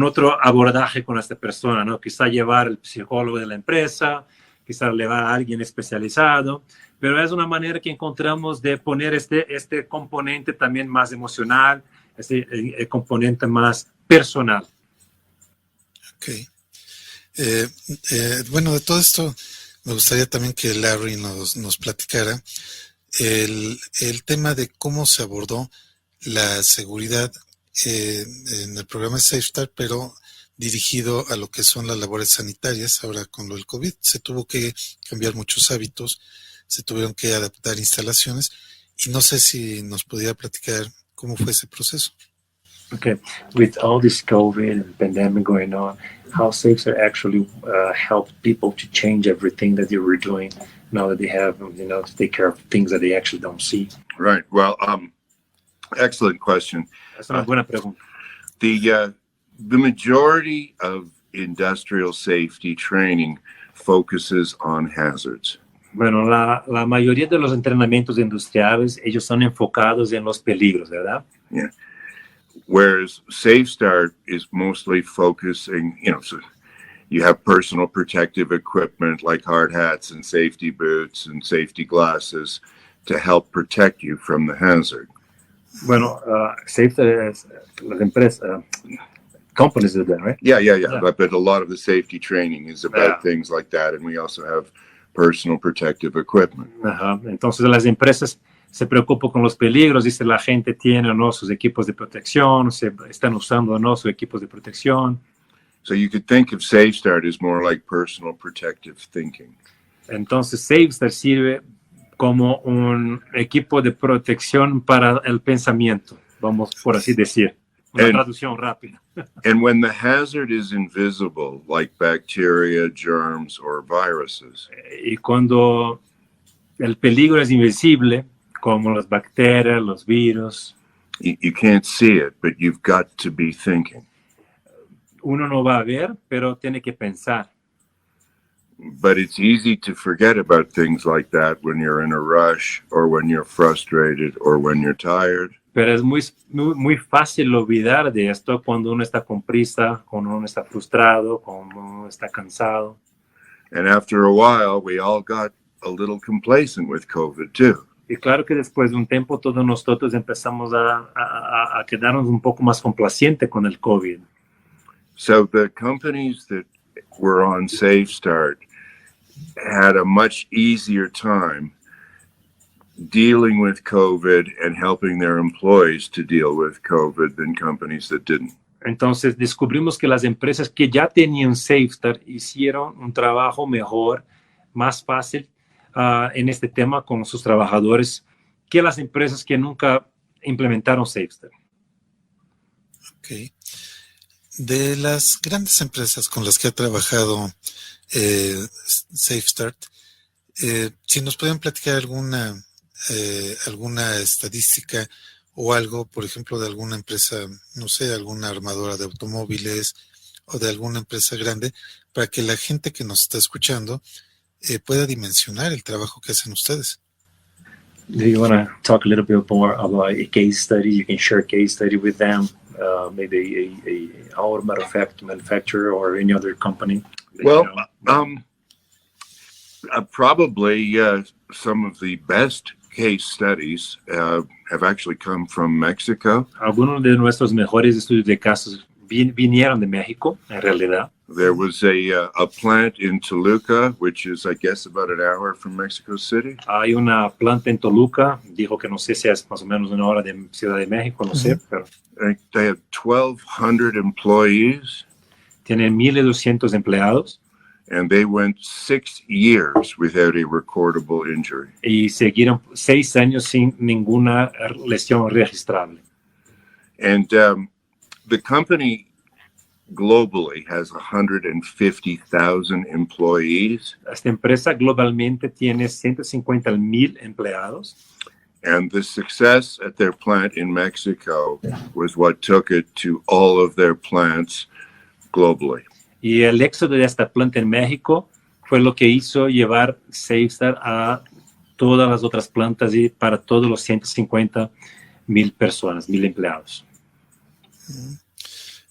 otro abordaje con esta persona, ¿no? Quizá llevar al psicólogo de la empresa, quizá llevar a alguien especializado, pero es una manera que encontramos de poner este componente también más emocional, el componente más personal. Ok. Bueno, de todo esto me gustaría también que Larry nos platicara el tema de cómo se abordó la seguridad en el programa SafeStart, pero dirigido a lo que son las labores sanitarias. Ahora con lo del COVID se tuvo que cambiar muchos hábitos, se tuvieron que adaptar instalaciones, y no sé si nos pudiera platicar cómo fue ese proceso. Okay, with all this COVID and pandemic going on, how SafeStart actually helped people to change everything that they were doing now that they have, to take care of things that they actually don't see? Right. Well, excellent question. Es una buena pregunta. The majority of industrial safety training focuses on hazards. Bueno, la mayoría de los entrenamientos industriales, ellos son enfocados en los peligros, ¿verdad? Yeah. Whereas SafeStart is mostly focusing, so you have personal protective equipment like hard hats and safety boots and safety glasses to help protect you from the hazard. Bueno, SafeStart es las empresas, companies do that, right? Yeah. But a lot of the safety training is about things like that, and we also have personal protective equipment. Ajá. Entonces las empresas se preocupan con los peligros, dice la gente tiene o no sus equipos de protección, se están usando o no sus equipos de protección. So you could think of SafeStart as more like personal protective thinking. Entonces SafeStart sirve como un equipo de protección para el pensamiento, vamos por así decir. Una traducción rápida. And when the hazard is invisible, like bacteria, germs, or viruses. Y cuando el peligro es invisible, como las bacterias, los virus. You can't see it, but you've got to be thinking. Uno no va a ver, pero tiene que pensar. But it's easy to forget about things like that when you're in a rush, or when you're frustrated, or when you're tired. Pero es muy fácil olvidar de esto cuando uno está con prisa, cuando uno está frustrado, cuando uno está cansado. And after a while, we all got a little complacent with COVID too. Y claro que después de un tiempo todos nosotros empezamos a quedarnos un poco más complacientes con el COVID. So the companies that were on SafeStart had a much easier time dealing with COVID and helping their employees to deal with COVID than companies that didn't. Entonces descubrimos que las empresas que ya tenían SafeStart hicieron un trabajo mejor, más fácil en este tema con sus trabajadores que las empresas que nunca implementaron SafeStart. Ok. De las grandes empresas con las que ha trabajado SafeStart, si nos pueden platicar alguna estadística o algo, por ejemplo, de alguna empresa, no sé, alguna armadora de automóviles o de alguna empresa grande, para que la gente que nos está escuchando pueda dimensionar el trabajo que hacen ustedes. Do you want to talk a little bit more about a case study? You can share a case study with them, maybe a auto manufacturer or any other company. Well, probably some of the best case studies have actually come from Mexico. Algunos de nuestros mejores estudios de casos vinieron de México, en realidad. There was a plant in Toluca, which is, I guess, about an hour from Mexico City. Hay una planta en Toluca, dijo que no sé si es más o menos una hora de Ciudad de México, no sé, pero They have 1,200 employees, tienen 1,200 empleados and they went 6 years without a recordable injury. y siguieron 6 años sin ninguna lesión registrable. And the company globally has 150,000 employees, Esta empresa globalmente tiene 150,000 empleados. and the success at their plant in Mexico was what took it to all of their plants globally. Y el éxodo de esta planta en México fue lo que hizo llevar SafeStart a todas las otras plantas y para todos los 150,000 personas, 1,000 empleados.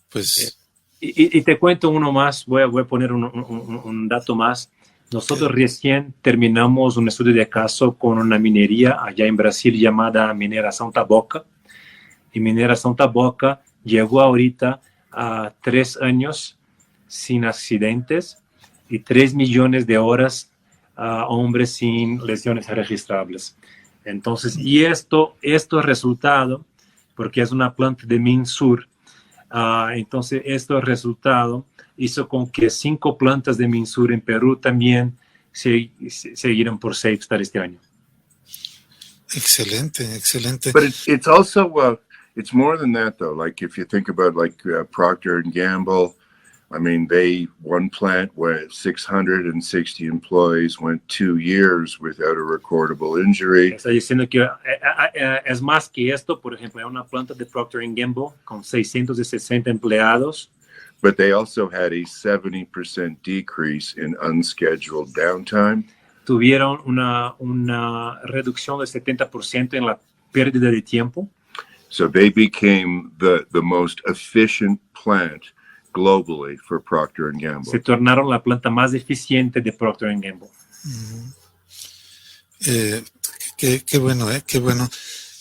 Pues Y te cuento uno más, voy a poner un dato más. Nosotros recién terminamos un estudio de caso con una minería allá en Brasil llamada Mineração Taboca. Y Mineração Taboca llegó ahorita a 3 años sin accidentes y 3 millones de horas a hombres sin lesiones registrables. Entonces, y esto es resultado, porque es una planta de Minsur, entonces este resultado hizo con que 5 plantas de Minsur en Perú también siguieron por SafeStart este año. excelente, excelente. But it's also it's more than that though. Like if you think about Procter and Gamble, I mean, one plant with 660 employees went 2 years without a recordable injury. Está diciendo que es más que esto. Por ejemplo, hay una planta de Procter & Gamble con 660 empleados. But they also had a 70% decrease in unscheduled downtime. Tuvieron una reducción del 70% en la pérdida de tiempo. So they became the most efficient plant globally for Procter & Gamble. Se tornaron la planta más eficiente de Procter & Gamble. Qué bueno, qué bueno.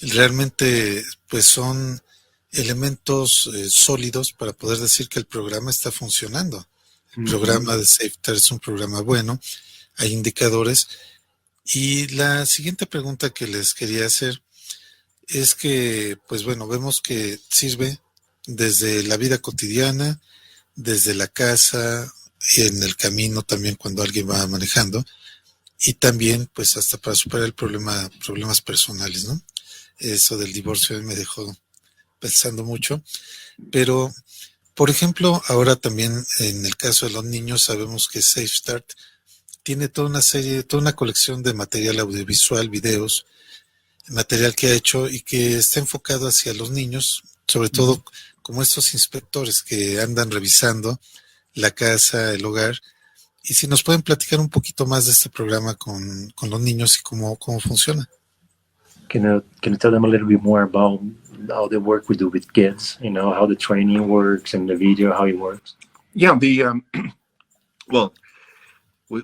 Realmente, pues son elementos sólidos para poder decir que el programa está funcionando. El programa de SafeStart es un programa bueno, hay indicadores. Y la siguiente pregunta que les quería hacer es que, pues bueno, vemos que sirve desde la vida cotidiana, desde la casa, en el camino también cuando alguien va manejando, y también pues hasta para superar el problemas personales, ¿no? Eso del divorcio me dejó pensando mucho, pero por ejemplo, ahora también en el caso de los niños sabemos que SafeStart tiene toda una colección de material audiovisual, videos, material que ha hecho y que está enfocado hacia los niños, sobre todo como estos inspectores que andan revisando la casa, el hogar. Y si nos pueden platicar un poquito más de este programa con los niños y cómo funciona. Can you tell them a little bit more about how the work we do with kids, how the training works and the video, how it works? Yeah, well,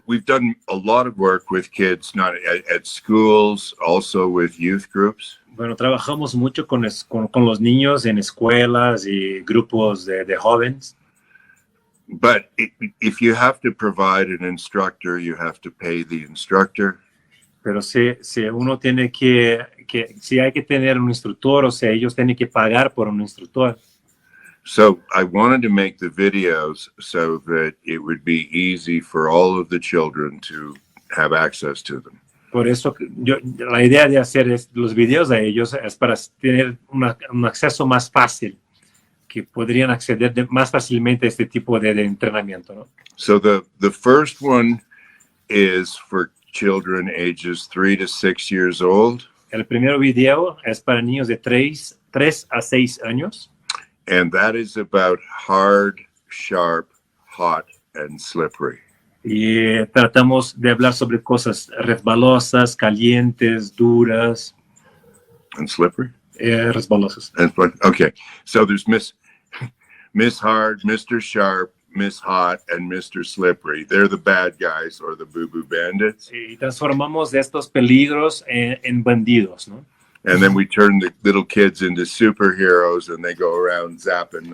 we've done a lot of work with kids, not at schools, also with youth groups. Bueno, trabajamos mucho con los niños en escuelas y grupos de jóvenes. But if you have to provide an instructor, you have to pay the instructor. Pero si uno tiene si hay que tener un instructor, o sea, ellos tienen que pagar por un instructor. So I wanted to make the videos so that it would be easy for all of the children to have access to them. Por eso la idea de hacer los videos a ellos es para tener un acceso más fácil, que podrían acceder más fácilmente a este tipo de entrenamiento, ¿no? So the first one is for children ages 3 to 6 years old. El primer video es para niños de 3 a 6 años. And that is about hard, sharp, hot, and slippery. Y tratamos de hablar sobre cosas resbalosas, calientes, duras, And slippery? resbalosas. Okay, so there's Miss Hard, Mr. Sharp, Miss Hot, and Mr. Slippery. They're the bad guys or the boo-boo bandits. Y transformamos estos peligros en bandidos, ¿no? And then we turn the little kids into superheroes and they go around zapping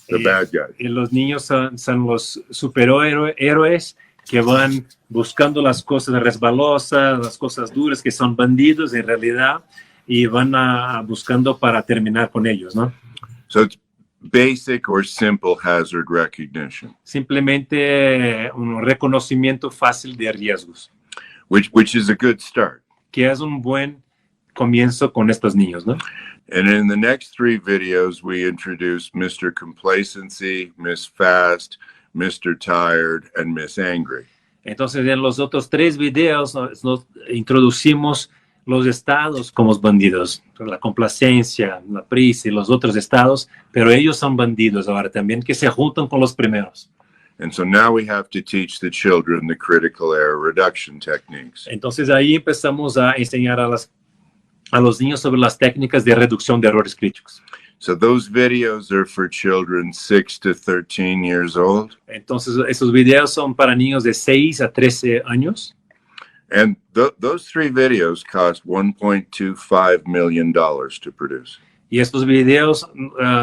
the bad guys. Y los niños son los superhéroes que van buscando las cosas resbalosas, las cosas duras que son bandidos en realidad y van buscando para terminar con ellos, ¿no? So it's basic or simple hazard recognition. Simplemente un reconocimiento fácil de riesgos, Which is a good start. que es un buen comienzo con estos niños, ¿no? And in the next 3 videos, we introduce Mr. Complacency, Miss Fast, Mr. Tired, and Miss Angry. Entonces, en los otros 3 videos nos introducimos los estados como bandidos, la complacencia, la prisa y los otros estados, pero ellos son bandidos ahora también, que se juntan con los primeros. And so now we have to teach the children the critical error reduction techniques. Entonces, ahí empezamos a enseñar a los niños sobre las técnicas de reducción de errores críticos. So those videos are for children 6 to 13 years old. Entonces, esos videos son para niños de 6 a 13 años. And those 3 videos cost $1.25 million to produce. Y estos videos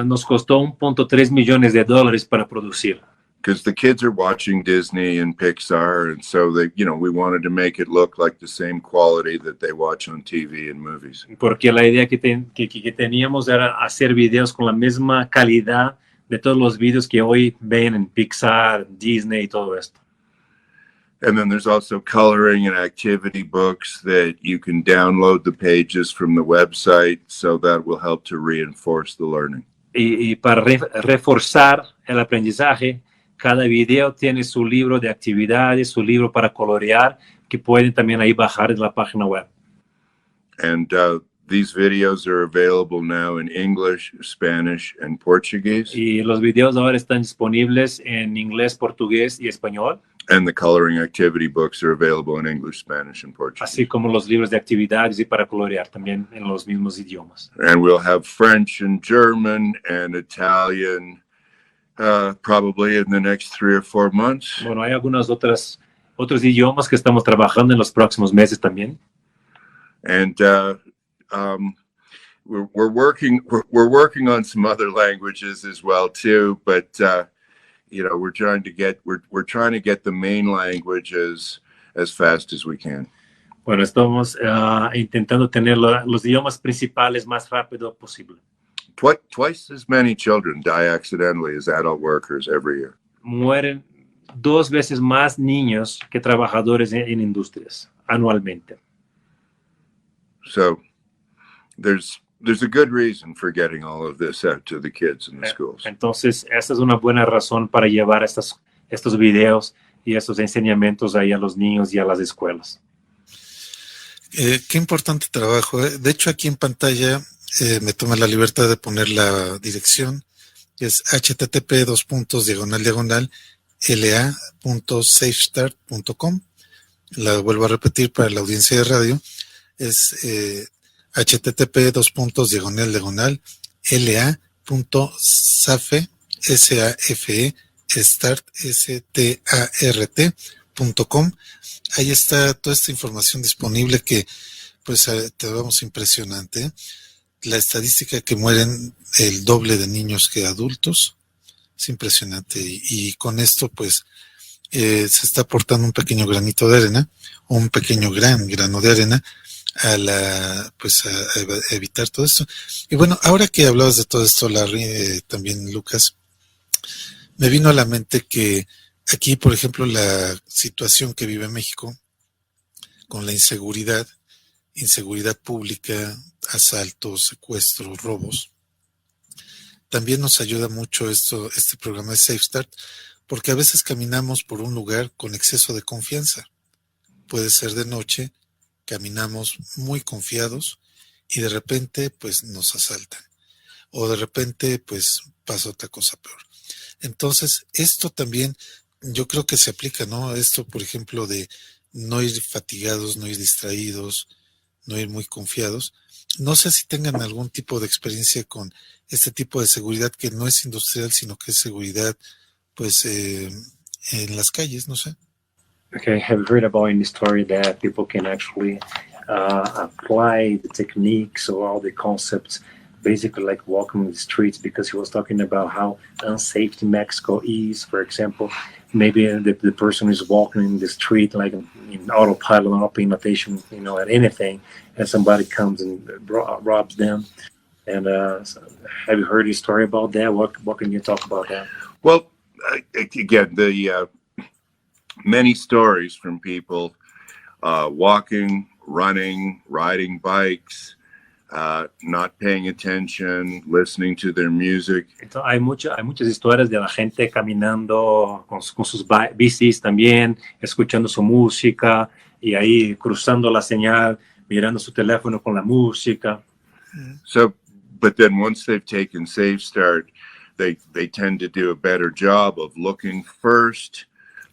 nos costó $1.3 millones para producir. Because the kids are watching Disney and Pixar, and so we wanted to make it look like the same quality that they watch on TV and movies. Porque la idea que teníamos era hacer videos con la misma calidad de todos los videos que hoy ven en Pixar, Disney y todo esto. And then there's also coloring and activity books that you can download the pages from the website, so that will help to reinforce the learning. Y para reforzar el aprendizaje, cada video tiene su libro de actividades, su libro para colorear, que pueden también ahí bajar en la página web. And these videos are available now in English, Spanish, and Portuguese. Y los videos ahora están disponibles en inglés, portugués y español. And the coloring activity books are available in English, Spanish, and Portuguese. Así como los libros de actividades y para colorear también en los mismos idiomas. And we'll have French and German and Italian probably in the next 3 or 4 months. Bueno, hay algunos otros idiomas que estamos trabajando en los próximos meses también. And we're working on some other languages as well too, but we're trying to get the main languages as fast as we can. Bueno, estamos intentando tener los idiomas principales más rápido posible. Twice as many children die accidentally as adult workers every year. Mueren 2 veces más niños que trabajadores en industrias anualmente. So there's a good reason for getting all of this out to the kids in the schools. Entonces, esa es una buena razón para llevar estos videos y estos enseñamientos ahí a los niños y a las escuelas. Qué importante trabajo. De hecho, aquí en pantalla me toma la libertad de poner la dirección, que es http://la.safestart.com. La vuelvo a repetir para la audiencia de radio. Es http://la.safe.start.com. Ahí está toda esta información disponible que pues te vamos impresionante. La estadística que mueren el doble de niños que adultos es impresionante y con esto pues se está aportando un pequeño granito de arena o un pequeño gran grano de arena a evitar todo esto. Y bueno, ahora que hablabas de todo esto, Larry, también Lucas, me vino a la mente que aquí, por ejemplo, la situación que vive México con la inseguridad pública, asaltos, secuestros, robos, también nos ayuda mucho este programa de Safe Start, porque a veces caminamos por un lugar con exceso de confianza. Puede ser de noche, caminamos muy confiados y de repente pues nos asaltan o de repente pues pasa otra cosa peor. Entonces esto también yo creo que se aplica, ¿no? Esto, por ejemplo, de no ir fatigados, no ir distraídos, no ir muy confiados. No sé si tengan algún tipo de experiencia con este tipo de seguridad que no es industrial, sino que es seguridad, pues, en las calles, no sé. Okay, have you heard about any story that people can actually apply the techniques or all the concepts, basically like walking the streets? Because he was talking about how unsafe Mexico is, for example. Maybe the person is walking in the street like in autopilot, not paying attention, at anything, and somebody comes and robs them. And so have you heard a story about that? What can you talk about that? Well, again, the many stories from people walking, running, riding bikes, not paying attention, listening to their music. Entonces, hay muchas historias de la gente caminando con sus bicis también, escuchando su música y ahí cruzando la señal, mirando su teléfono con la música. So, but then once they've taken Safe Start, they tend to do a better job of looking first,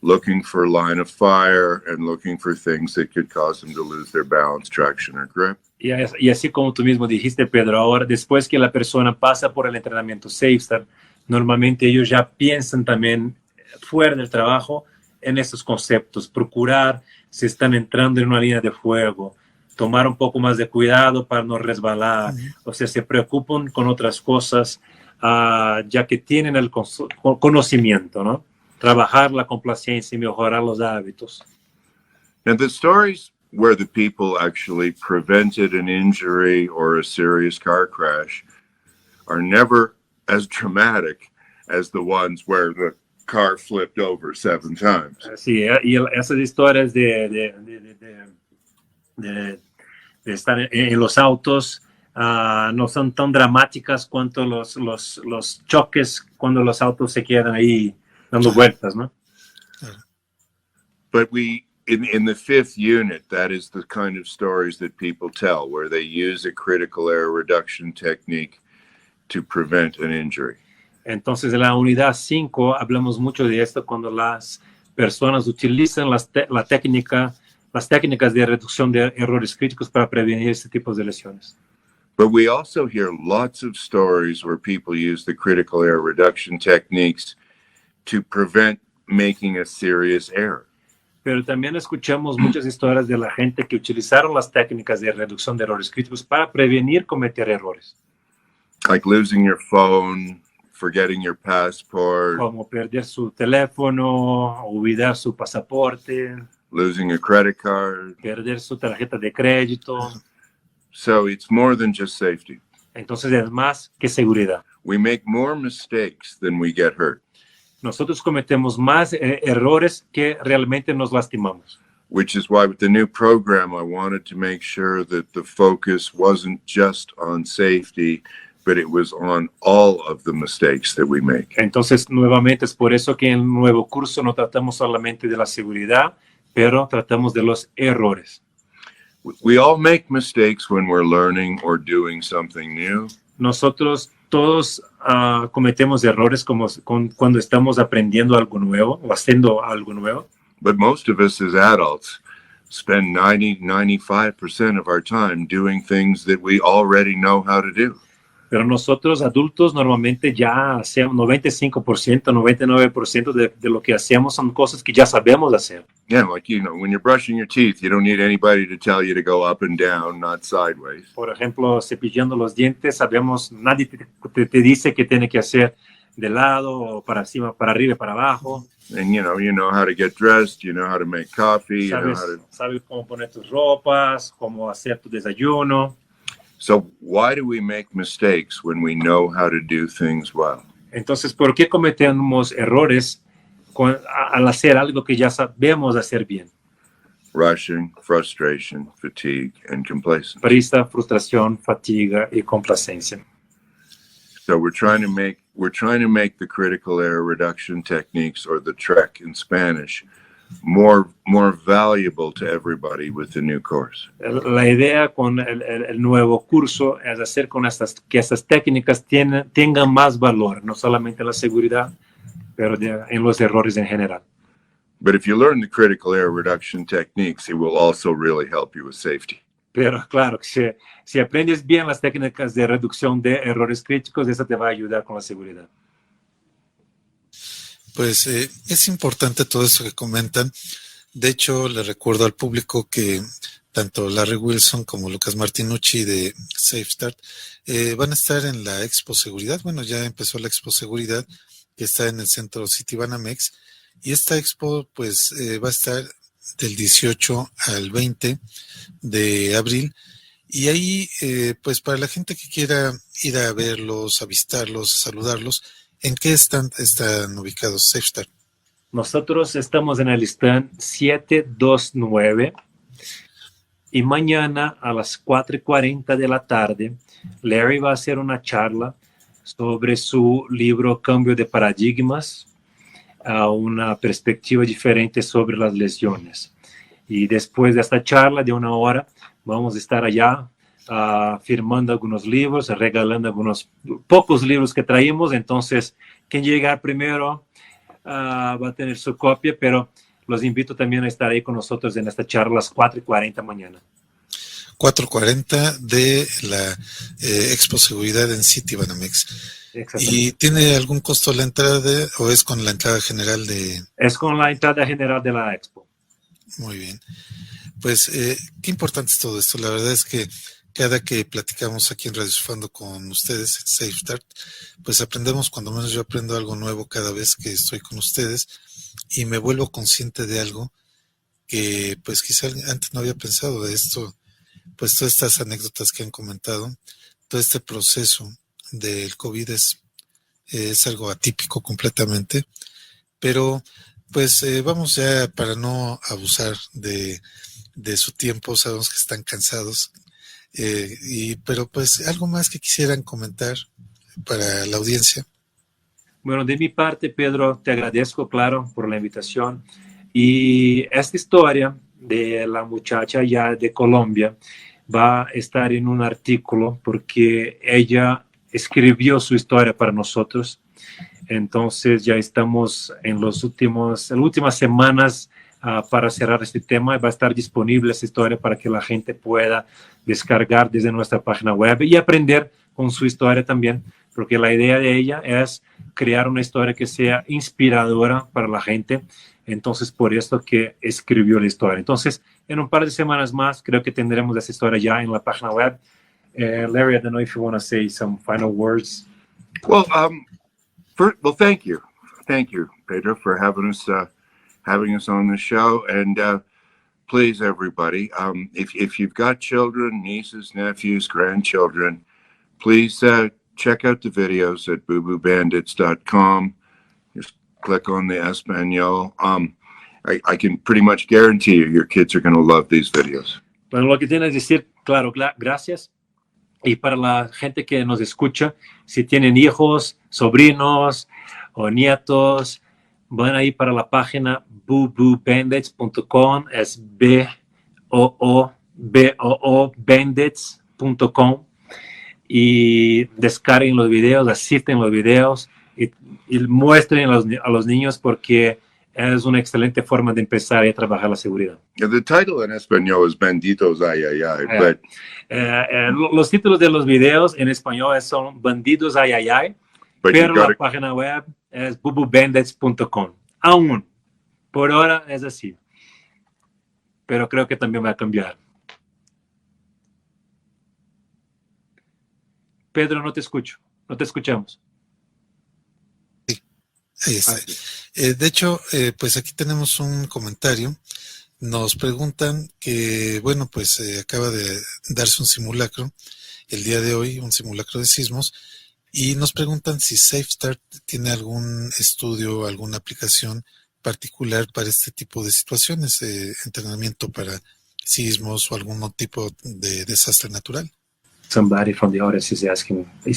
looking for line of fire, and looking for things that could cause them to lose their balance, traction, or grip. Y así como tú mismo dijiste, Pedro, ahora después que la persona pasa por el entrenamiento SafeStart, normalmente ellos ya piensan también fuera del trabajo en estos conceptos, procurar si están entrando en una línea de fuego, tomar un poco más de cuidado para no resbalar, o sea, se preocupan con otras cosas, ya que tienen el conocimiento, ¿no? Trabajar la complacencia y mejorar los hábitos. Now, the stories where the people actually prevented an injury or a serious car crash are never as dramatic as the ones where the car flipped over 7 times. Sí, y esas historias de estar en los autos no son tan dramáticas cuanto los choques cuando los autos se quedan ahí dando vueltas, ¿no? But in the 5th unit, that is the kind of stories that people tell, where they use a critical error reduction technique to prevent an injury. Entonces, en la unidad 5 hablamos mucho de esto cuando las personas utilizan las técnicas de reducción de errores críticos para prevenir este tipo de lesiones. But we also hear lots of stories where people use the critical error reduction techniques to prevent making a serious error. Pero también escuchamos muchas historias de la gente que utilizaron las técnicas de reducción de errores críticos para prevenir cometer errores. Like losing your phone, forgetting your passport, Como perder su teléfono, olvidar su pasaporte, losing a credit card. perder su tarjeta de crédito. So it's more than just safety. Entonces es más que seguridad. We make more mistakes than we get hurt, Nosotros cometemos más errores que realmente nos lastimamos. which is why with the new program, I wanted to make sure that the focus wasn't just on safety, but it was on all of the mistakes that we make. Entonces, nuevamente, es por eso que en el nuevo curso no tratamos solamente de la seguridad, pero tratamos de los errores. We all make mistakes when we're learning or doing something new. Nosotros todos cometemos errores cuando estamos aprendiendo algo nuevo o haciendo algo nuevo. But most of us as adults spend 95% of our time doing things that we already know how to do. Pero nosotros adultos normalmente ya hacemos 95%, 99% de lo que hacemos son cosas que ya sabemos hacer. Yeah, like, when you're brushing your teeth, you don't need anybody to tell you to go up and down, not sideways. Por ejemplo, cepillando los dientes, sabemos, nadie te dice que tiene que hacer de lado o para encima, para arriba y para abajo. And you know how to get dressed, you know how to make coffee, Sabes cómo poner tus ropas, cómo hacer tu desayuno. So why do we make mistakes when we know how to do things well? Entonces, ¿por qué cometemos errores al hacer algo que ya sabemos hacer bien? Rushing, frustration, fatigue, and complacence. Prisa, frustración, fatiga y complacencia. So we're trying to make the critical error reduction techniques, or the TREC in Spanish, more valuable to everybody with the new course. La idea con el nuevo curso es hacer que estas técnicas tengan más valor, no solamente en la seguridad, pero en los errores en general. But if you learn the critical error reduction techniques, it will also really help you with safety. Pero claro, que si aprendes bien las técnicas de reducción de errores críticos, eso te va a ayudar con la seguridad. Pues es importante todo eso que comentan. De hecho, le recuerdo al público que tanto Larry Wilson como Lucas Martinucci de SafeStart van a estar en la Expo Seguridad. Bueno, ya empezó la Expo Seguridad, que está en el centro Citibanamex. Y esta expo pues va a estar del 18 al 20 de abril. Y ahí pues para la gente que quiera ir a verlos, a visitarlos, a saludarlos, ¿en qué están ubicados SafeStart? Nosotros estamos en el stand 729 y mañana a las 4:40 de la tarde, Larry va a hacer una charla sobre su libro Cambio de Paradigmas, a una perspectiva diferente sobre las lesiones. Y después de esta charla de 1 hora, vamos a estar allá firmando algunos libros, regalando algunos pocos libros que traímos. Entonces, quien llegar primero va a tener su copia, pero los invito también a estar ahí con nosotros en esta charla a las 4:40 mañana. 4:40 de la Expo Seguridad en Citibanamex. ¿Y tiene algún costo la entrada o es con la entrada general de...? Es con la entrada general de la Expo. Muy bien. Pues qué importante es todo esto. La verdad es que cada que platicamos aquí en Radio Fando con ustedes, SafeStart, pues aprendemos, cuando menos yo aprendo algo nuevo cada vez que estoy con ustedes y me vuelvo consciente de algo que pues quizá antes no había pensado de esto, pues todas estas anécdotas que han comentado, todo este proceso del COVID es algo atípico completamente, pero pues vamos ya para no abusar de su tiempo, sabemos que están cansados, pero pues algo más que quisieran comentar para la audiencia. Bueno, de mi parte, Pedro, te agradezco, claro, por la invitación. Y esta historia de la muchacha ya de Colombia va a estar en un artículo porque ella escribió su historia para nosotros. Entonces ya estamos en las últimas semanas para cerrar este tema. Va a estar disponible esta historia para que la gente pueda descargar desde nuestra página web y aprender con su historia también, porque la idea de ella es crear una historia que sea inspiradora para la gente. Entonces, por eso que escribió la historia. Entonces, en un par de semanas más, creo que tendremos esa historia ya en la página web. Larry, I don't know if you want to say some final words. Well, thank you. Thank you, Pedro, for having us on the show. And please, everybody, if you've got children, nieces, nephews, grandchildren, please check out the videos at booboobandits.com. Just click on the Espanol. I can pretty much guarantee you your kids are going to love these videos. Bueno, lo que tienes que decir, claro, gracias. Y para la gente que nos escucha, si tienen hijos, sobrinos o nietos, van ahí para la página booboobandits.com, es BOO bandits.com, y descarguen los videos, asisten los videos y muestren a los niños, porque es una excelente forma de empezar a trabajar la seguridad. The title in español is Bandidos Ay Ay Ay, but los títulos de los videos en español son Bandidos Ay Ay Ay, pero la página web es booboobandits.com. Aún, por ahora es así, pero creo que también va a cambiar. Pedro, no te escucho, no te escuchamos. Ahí está. De hecho, pues aquí tenemos un comentario. Nos preguntan que, bueno, pues acaba de darse un simulacro el día de hoy, un simulacro de sismos, y nos preguntan si SafeStart tiene algún estudio, alguna aplicación particular para este tipo de situaciones, entrenamiento para sismos o algún tipo de desastre natural. Somebody from the audience is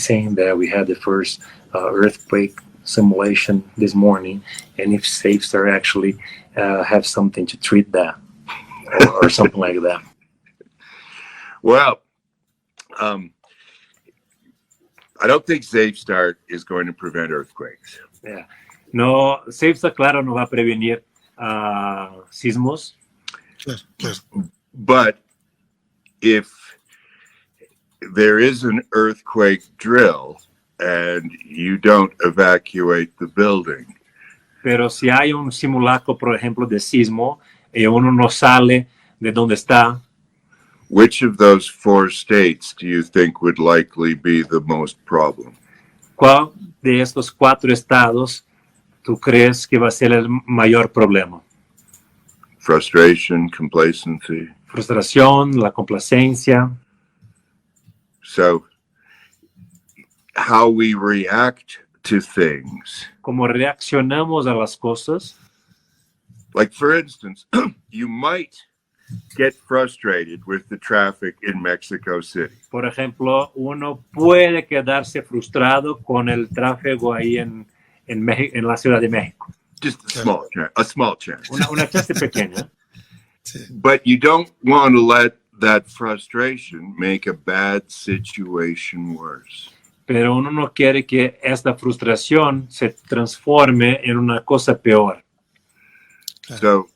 saying that we had the first earthquake simulation this morning, and if SafeStart actually have something to treat that or something like that. Well, I don't think SafeStart is going to prevent earthquakes. Yeah. No, SafeStart, claro, no va a prevenir sismos. Claro, claro. But if there is an earthquake drill and you don't evacuate the building, Pero si hay un simulacro, por ejemplo, de sismo, y uno no sale de donde está, which of those 4 states do you think would likely be the most problem? ¿cuál de estos 4 estados tú crees que va a ser el mayor problema? Frustration, complacency. Frustración, la complacencia. So how we react to things. Cómo reaccionamos a las cosas. Like, for instance, you might get frustrated with the traffic in Mexico City. Por ejemplo, uno puede quedarse frustrado con el tráfico ahí en la Ciudad de México. Just a small chance. Una chance pequeña. Sí. But you don't want to let that frustration make a bad situation worse. Pero uno no quiere que esta frustración se transforme en una cosa peor. So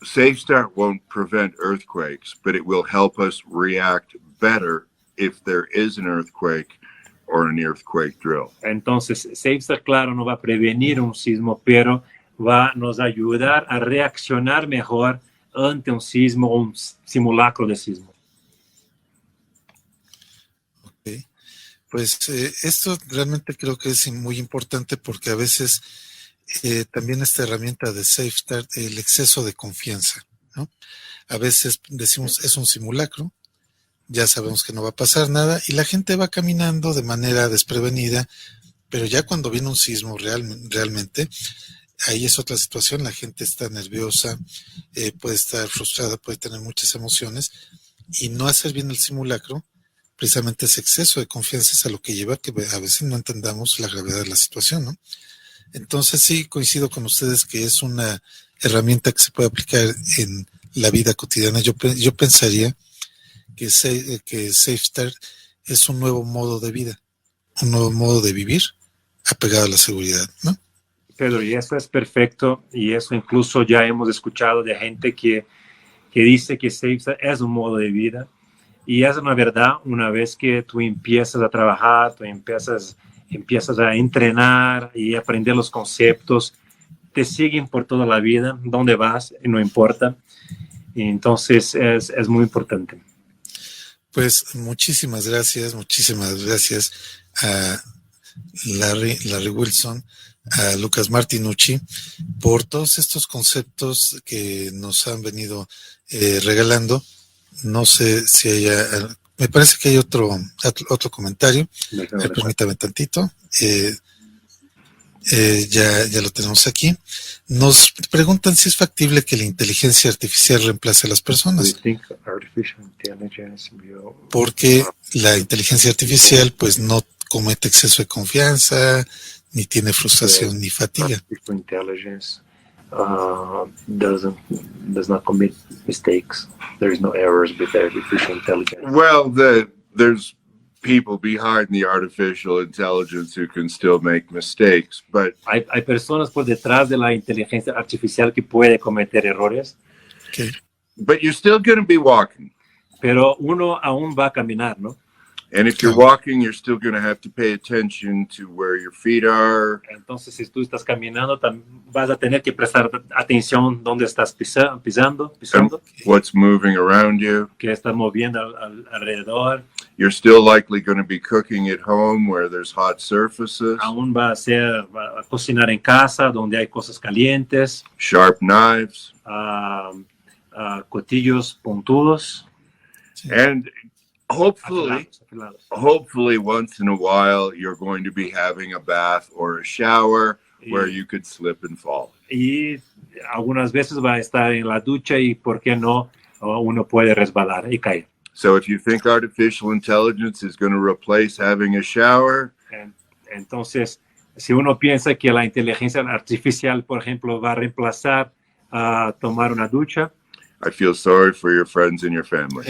Safe Start won't prevent earthquakes, but it will help us react better if there is an earthquake or an earthquake drill. Entonces, SafeStart, claro, no va a prevenir un sismo, pero nos va a ayudar a reaccionar mejor ante un sismo o un simulacro de sismo. Ok. Pues esto realmente creo que es muy importante porque a veces también esta herramienta de SafeStart, el exceso de confianza, ¿no? A veces decimos es un simulacro, ya sabemos que no va a pasar nada y la gente va caminando de manera desprevenida, pero ya cuando viene un sismo realmente, ahí es otra situación, la gente está nerviosa, puede estar frustrada, puede tener muchas emociones y no hacer bien el simulacro, precisamente ese exceso de confianza es a lo que lleva que a veces no entendamos la gravedad de la situación, ¿no? Entonces sí coincido con ustedes que es una herramienta que se puede aplicar en la vida cotidiana. Yo pensaría que SafeStart es un nuevo modo de vida, un nuevo modo de vivir apegado a la seguridad, ¿no? Pedro, y eso es perfecto, y eso incluso ya hemos escuchado de gente que dice que SafeStart es un modo de vida, y es una verdad. Una vez que tú empiezas a trabajar, tú empiezas a entrenar y aprender los conceptos, te siguen por toda la vida, donde vas, no importa. Y entonces es muy importante. Pues muchísimas gracias a Larry Wilson, a Lucas Martinucci, por todos estos conceptos que nos han venido regalando. No sé si haya... Me parece que hay otro comentario. Permítame tantito. Ya lo tenemos aquí. Nos preguntan si es factible que la inteligencia artificial reemplace a las personas. Porque la inteligencia artificial pues no comete exceso de confianza, ni tiene frustración ni fatiga. Does not commit mistakes. There's no errors with artificial intelligence. Well, there's people behind the artificial intelligence who can still make mistakes, but Hay personas por detrás de la inteligencia artificial que puede cometer errores. Okay. but you're still going to be walking. Pero uno aún va a caminar, ¿no? And if you're walking, you're still going to have to pay attention to where your feet are. Entonces, si tú estás caminando, vas a tener que prestar atención dónde estás pisando, And what's moving around you. que estás moviendo alrededor. You're still likely going to be cooking at home where there's hot surfaces, Aún va a cocinar en casa, donde hay cosas calientes, sharp knives, cuchillos puntudos. and hopefully afilados. once in a while you're going to be having a bath or a shower where you could slip and fall. Y algunas veces va a estar en la ducha y, ¿por qué no? Uno puede resbalar y caer. So if you think artificial intelligence is going to replace having a shower, Entonces, si uno piensa que la inteligencia artificial, por ejemplo, va a reemplazar a tomar una ducha, I feel sorry for your friends and your family.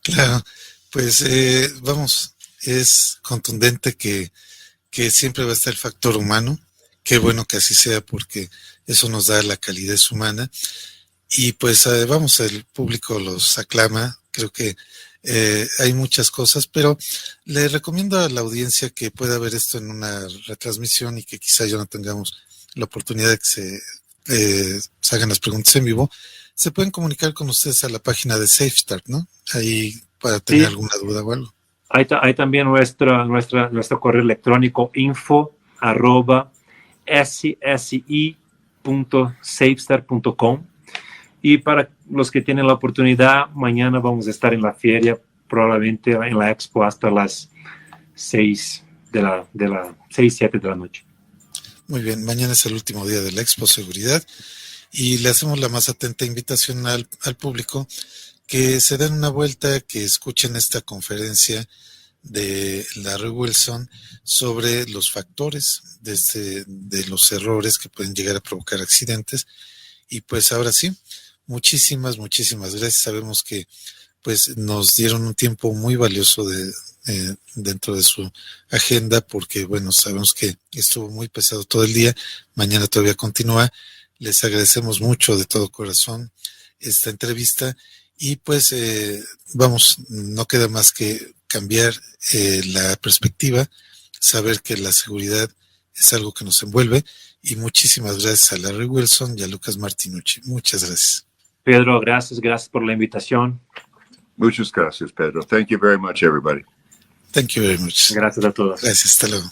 Claro, pues vamos, es contundente que siempre va a estar el factor humano Qué bueno que así sea, porque eso nos da la calidez humana. Y pues vamos, el público los aclama, creo que hay muchas cosas, pero le recomiendo a la audiencia que pueda ver esto en una retransmisión y que quizá ya no tengamos la oportunidad de que se hagan las preguntas en vivo. Se pueden comunicar con ustedes a la página de SafeStart, ¿no? Ahí para tener alguna duda o algo. Hay también nuestro correo electrónico info@ssi.safestart.com. Y para los que tienen la oportunidad, mañana vamos a estar en la feria, probablemente en la expo hasta las 6, 7 de la noche. Muy bien, mañana es el último día de la Expo Seguridad y le hacemos la más atenta invitación al público que se den una vuelta, que escuchen esta conferencia de Larry Wilson sobre los factores de los errores que pueden llegar a provocar accidentes. Y pues ahora sí, muchísimas gracias. Sabemos que pues nos dieron un tiempo muy valioso dentro de su agenda, porque bueno, sabemos que estuvo muy pesado todo el día, mañana todavía continúa. Les agradecemos mucho de todo corazón esta entrevista y pues vamos, no queda más que cambiar la perspectiva, saber que la seguridad es algo que nos envuelve. Y muchísimas gracias a Larry Wilson y a Lucas Martinucci. Muchas gracias. Pedro, gracias por la invitación. Muchas gracias, Pedro. Thank you very much, everybody. Thank you very much. Gracias a todos. Gracias, hasta luego.